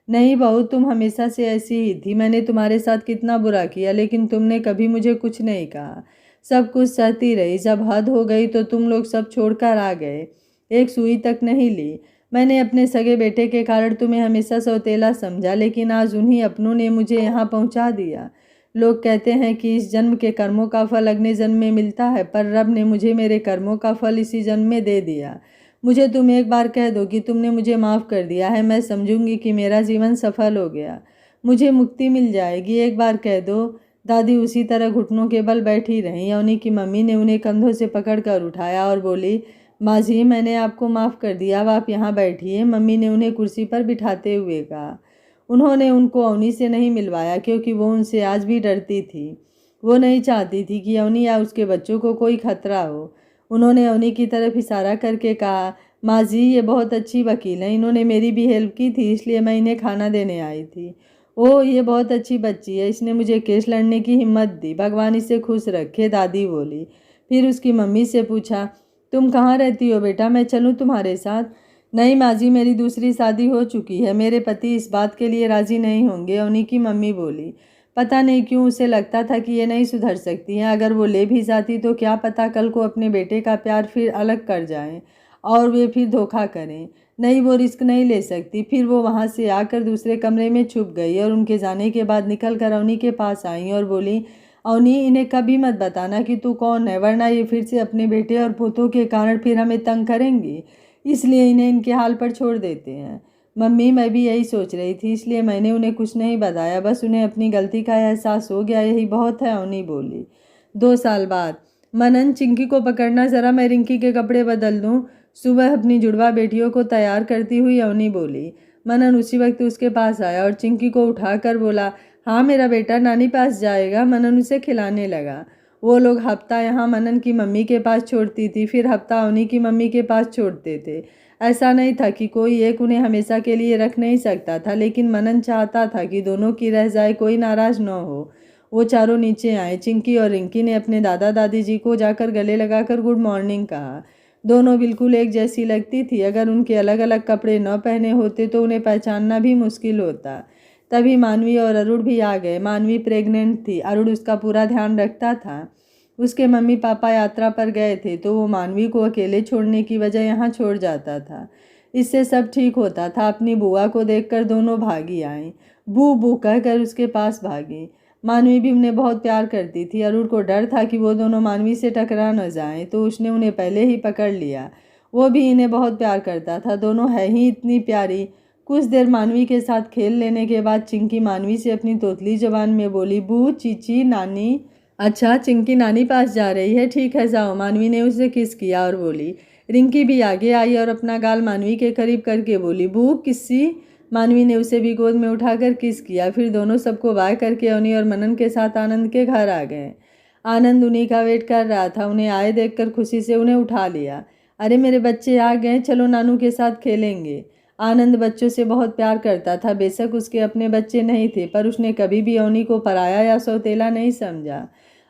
नहीं बहू, तुम हमेशा से ऐसी ही थी। मैंने तुम्हारे साथ कितना बुरा किया, लेकिन तुमने कभी मुझे कुछ नहीं कहा, सब कुछ सहती रही। जब हद हो गई तो तुम लोग सब छोड़कर आ गए, एक सुई तक नहीं ली। मैंने अपने सगे बेटे के कारण तुम्हें हमेशा सौतेला समझा, लेकिन आज उन्हीं अपनों ने मुझे यहाँ पहुँचा दिया। लोग कहते हैं कि इस जन्म के कर्मों का फल अगले जन्म में मिलता है, पर रब ने मुझे मेरे कर्मों का फल इसी जन्म में दे दिया। मुझे तुम एक बार कह दो कि तुमने मुझे माफ़ कर दिया है, मैं समझूंगी कि मेरा जीवन सफल हो गया, मुझे मुक्ति मिल जाएगी। एक बार कह दो। दादी उसी तरह घुटनों के बल बैठी रहीं। अवनी की मम्मी ने उन्हें कंधों से पकड़कर उठाया और बोली, माँ जी मैंने आपको माफ़ कर दिया, अब आप यहाँ बैठिए। मम्मी ने उन्हें कुर्सी पर बिठाते हुए कहा। उन्होंने उनको अवनी से नहीं मिलवाया क्योंकि वो उनसे आज भी डरती थी। वो नहीं चाहती थी कि अवनी या उसके बच्चों को कोई खतरा हो। उन्होंने अवनी की तरफ इशारा करके कहा, माँ जी ये बहुत अच्छी वकील हैं, इन्होंने मेरी भी हेल्प की थी, इसलिए मैं इन्हें खाना देने आई थी। ओह ये बहुत अच्छी बच्ची है, इसने मुझे केस लड़ने की हिम्मत दी, भगवान इसे खुश रखे, दादी बोली। फिर उसकी मम्मी से पूछा, तुम कहाँ रहती हो बेटा, मैं चलूँ तुम्हारे साथ? नहीं माँ जी, मेरी दूसरी शादी हो चुकी है, मेरे पति इस बात के लिए राजी नहीं होंगे, अवनी की मम्मी बोली। पता नहीं क्यों उसे लगता था कि ये नहीं सुधर सकती हैं। अगर वो ले भी जाती तो क्या पता कल को अपने बेटे का प्यार फिर अलग कर जाएं और वे फिर धोखा करें। नहीं, वो रिस्क नहीं ले सकती। फिर वो वहाँ से आकर दूसरे कमरे में छुप गई और उनके जाने के बाद निकल कर अवनी के पास आई और बोली, अवनी इन्हें कभी मत बताना कि तू कौन है, वरना ये फिर से अपने बेटे और पोतों के कारण फिर हमें तंग करेंगी, इसलिए इन्हें इनके हाल पर छोड़ देते हैं। मम्मी मैं भी यही सोच रही थी, इसलिए मैंने उन्हें कुछ नहीं बताया, बस उन्हें अपनी गलती का एहसास हो गया, यही बहुत है, अवनी बोली। 2 साल बाद। मनन, चिंकी को पकड़ना ज़रा, मैं रिंकी के कपड़े बदल दूँ। सुबह अपनी जुड़वा बेटियों को तैयार करती हुई अवनी बोली। मनन उसी वक्त उसके पास आया और चिंकी को उठाकर बोला, हाँ मेरा बेटा नानी पास जाएगा। मनन उसे खिलाने लगा। वो लोग हफ्ता यहाँ मनन की मम्मी के पास छोड़ती थी, फिर हफ्ता अवनी की मम्मी के पास छोड़ते थे। ऐसा नहीं था कि कोई एक उन्हें हमेशा के लिए रख नहीं सकता था, लेकिन मनन चाहता था कि दोनों की रह जाए, कोई नाराज न हो। वो चारों नीचे आए। चिंकी और रिंकी ने अपने दादा दादी जी को जाकर गले लगाकर गुड मॉर्निंग कहा। दोनों बिल्कुल एक जैसी लगती थी। अगर उनके अलग अलग कपड़े न पहने होते तो उन्हें पहचानना भी मुश्किल होता। तभी मानवी और अरुण भी आ गए। मानवी प्रेग्नेंट थी, अरुण उसका पूरा ध्यान रखता था। उसके मम्मी पापा यात्रा पर गए थे तो वो मानवी को अकेले छोड़ने की वजह यहाँ छोड़ जाता था। इससे सब ठीक होता था। अपनी बुआ को देखकर दोनों भागी आए। बू बू कहकर उसके पास भागी। मानवी भी उन्हें बहुत प्यार करती थी। अरुण को डर था कि वो दोनों मानवी से टकरा न जाएं, तो उसने उन्हें पहले ही पकड़ लिया। वो भी इन्हें बहुत प्यार करता था। दोनों है ही इतनी प्यारी। कुछ देर मानवी के साथ खेल लेने के बाद चिंकी मानवी से अपनी तोतली जबान में बोली, बू चीची नानी। अच्छा, चिंकी नानी पास जा रही है, ठीक है जाओ। मानवी ने उसे किस किया और बोली। रिंकी भी आगे आई और अपना गाल मानवी के करीब करके बोली, बू किसी। मानवी ने उसे भी गोद में उठाकर किस किया। फिर दोनों सबको बाय करके अवनी और मनन के साथ आनंद के घर आ गए। आनंद उन्हीं का वेट कर रहा था। उन्हें आए देखकर खुशी से उन्हें उठा लिया। अरे मेरे बच्चे आ गए, चलो नानू के साथ खेलेंगे। आनंद बच्चों से बहुत प्यार करता था। बेशक उसके अपने बच्चे नहीं थे, पर उसने कभी भी अवनी को पराया या सौतेला नहीं समझा।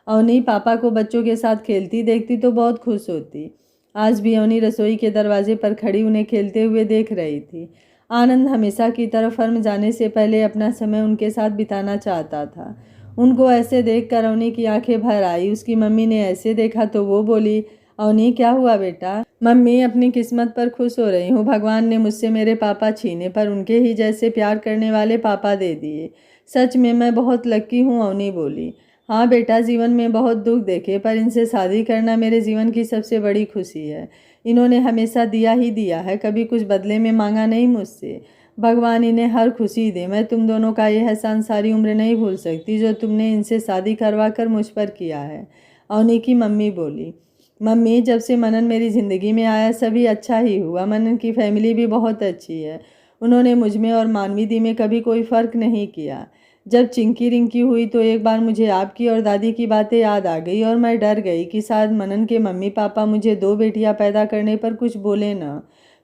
अवनी पापा को बच्चों के साथ खेलती देखती तो बहुत खुश होती। आज भी अवनी रसोई के दरवाजे पर खड़ी उन्हें खेलते हुए देख रही थी। आनंद हमेशा की तरह फर्म जाने से पहले अपना समय उनके साथ बिताना चाहता था। उनको ऐसे देखकर अवनी की आंखें भर आई। उसकी मम्मी ने ऐसे देखा तो वो बोली, अवनी क्या हुआ बेटा? मम्मी अपनी किस्मत पर खुश हो रही हूँ। भगवान ने मुझसे मेरे पापा छीने पर उनके ही जैसे प्यार करने वाले पापा दे दिए। सच में मैं बहुत लकी हूँ, अवनी बोली। हाँ बेटा, जीवन में बहुत दुख देखे, पर इनसे शादी करना मेरे जीवन की सबसे बड़ी खुशी है। इन्होंने हमेशा दिया ही दिया है, कभी कुछ बदले में मांगा नहीं मुझसे। भगवान इन्हें हर खुशी दे। मैं तुम दोनों का यह एहसान सारी उम्र नहीं भूल सकती जो तुमने इनसे शादी करवा कर मुझ पर किया है, अवनी की मम्मी बोली। मम्मी, जब से मनन मेरी ज़िंदगी में आया सभी अच्छा ही हुआ। मनन की फैमिली भी बहुत अच्छी है। उन्होंने मुझ में और मानवी दी में कभी कोई फ़र्क नहीं किया। जब चिंकी रिंकी हुई तो एक बार मुझे आपकी और दादी की बातें याद आ गई और मैं डर गई कि शायद मनन के मम्मी पापा मुझे 2 बेटियां पैदा करने पर कुछ बोले न।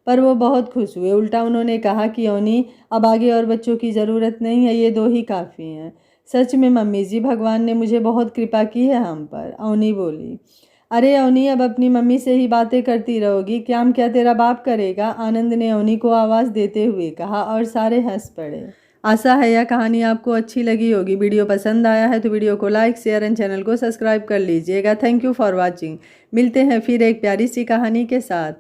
पर वो बहुत खुश हुए। उल्टा उन्होंने कहा कि अवनी, अब आगे और बच्चों की ज़रूरत नहीं है, ये 2 ही काफ़ी हैं। सच में मम्मी जी, भगवान ने मुझे बहुत कृपा की है हम पर, अवनी बोली। अरे अवनी, अब अपनी मम्मी से ही बातें करती रहोगी, काम क्या तेरा बाप करेगा? आनंद ने अवनी को आवाज़ देते हुए कहा और सारे हंस पड़े। आशा है यह कहानी आपको अच्छी लगी होगी। वीडियो पसंद आया है तो वीडियो को लाइक, शेयर एंड चैनल को सब्सक्राइब कर लीजिएगा। Thank you for watching. मिलते हैं फिर एक प्यारी सी कहानी के साथ।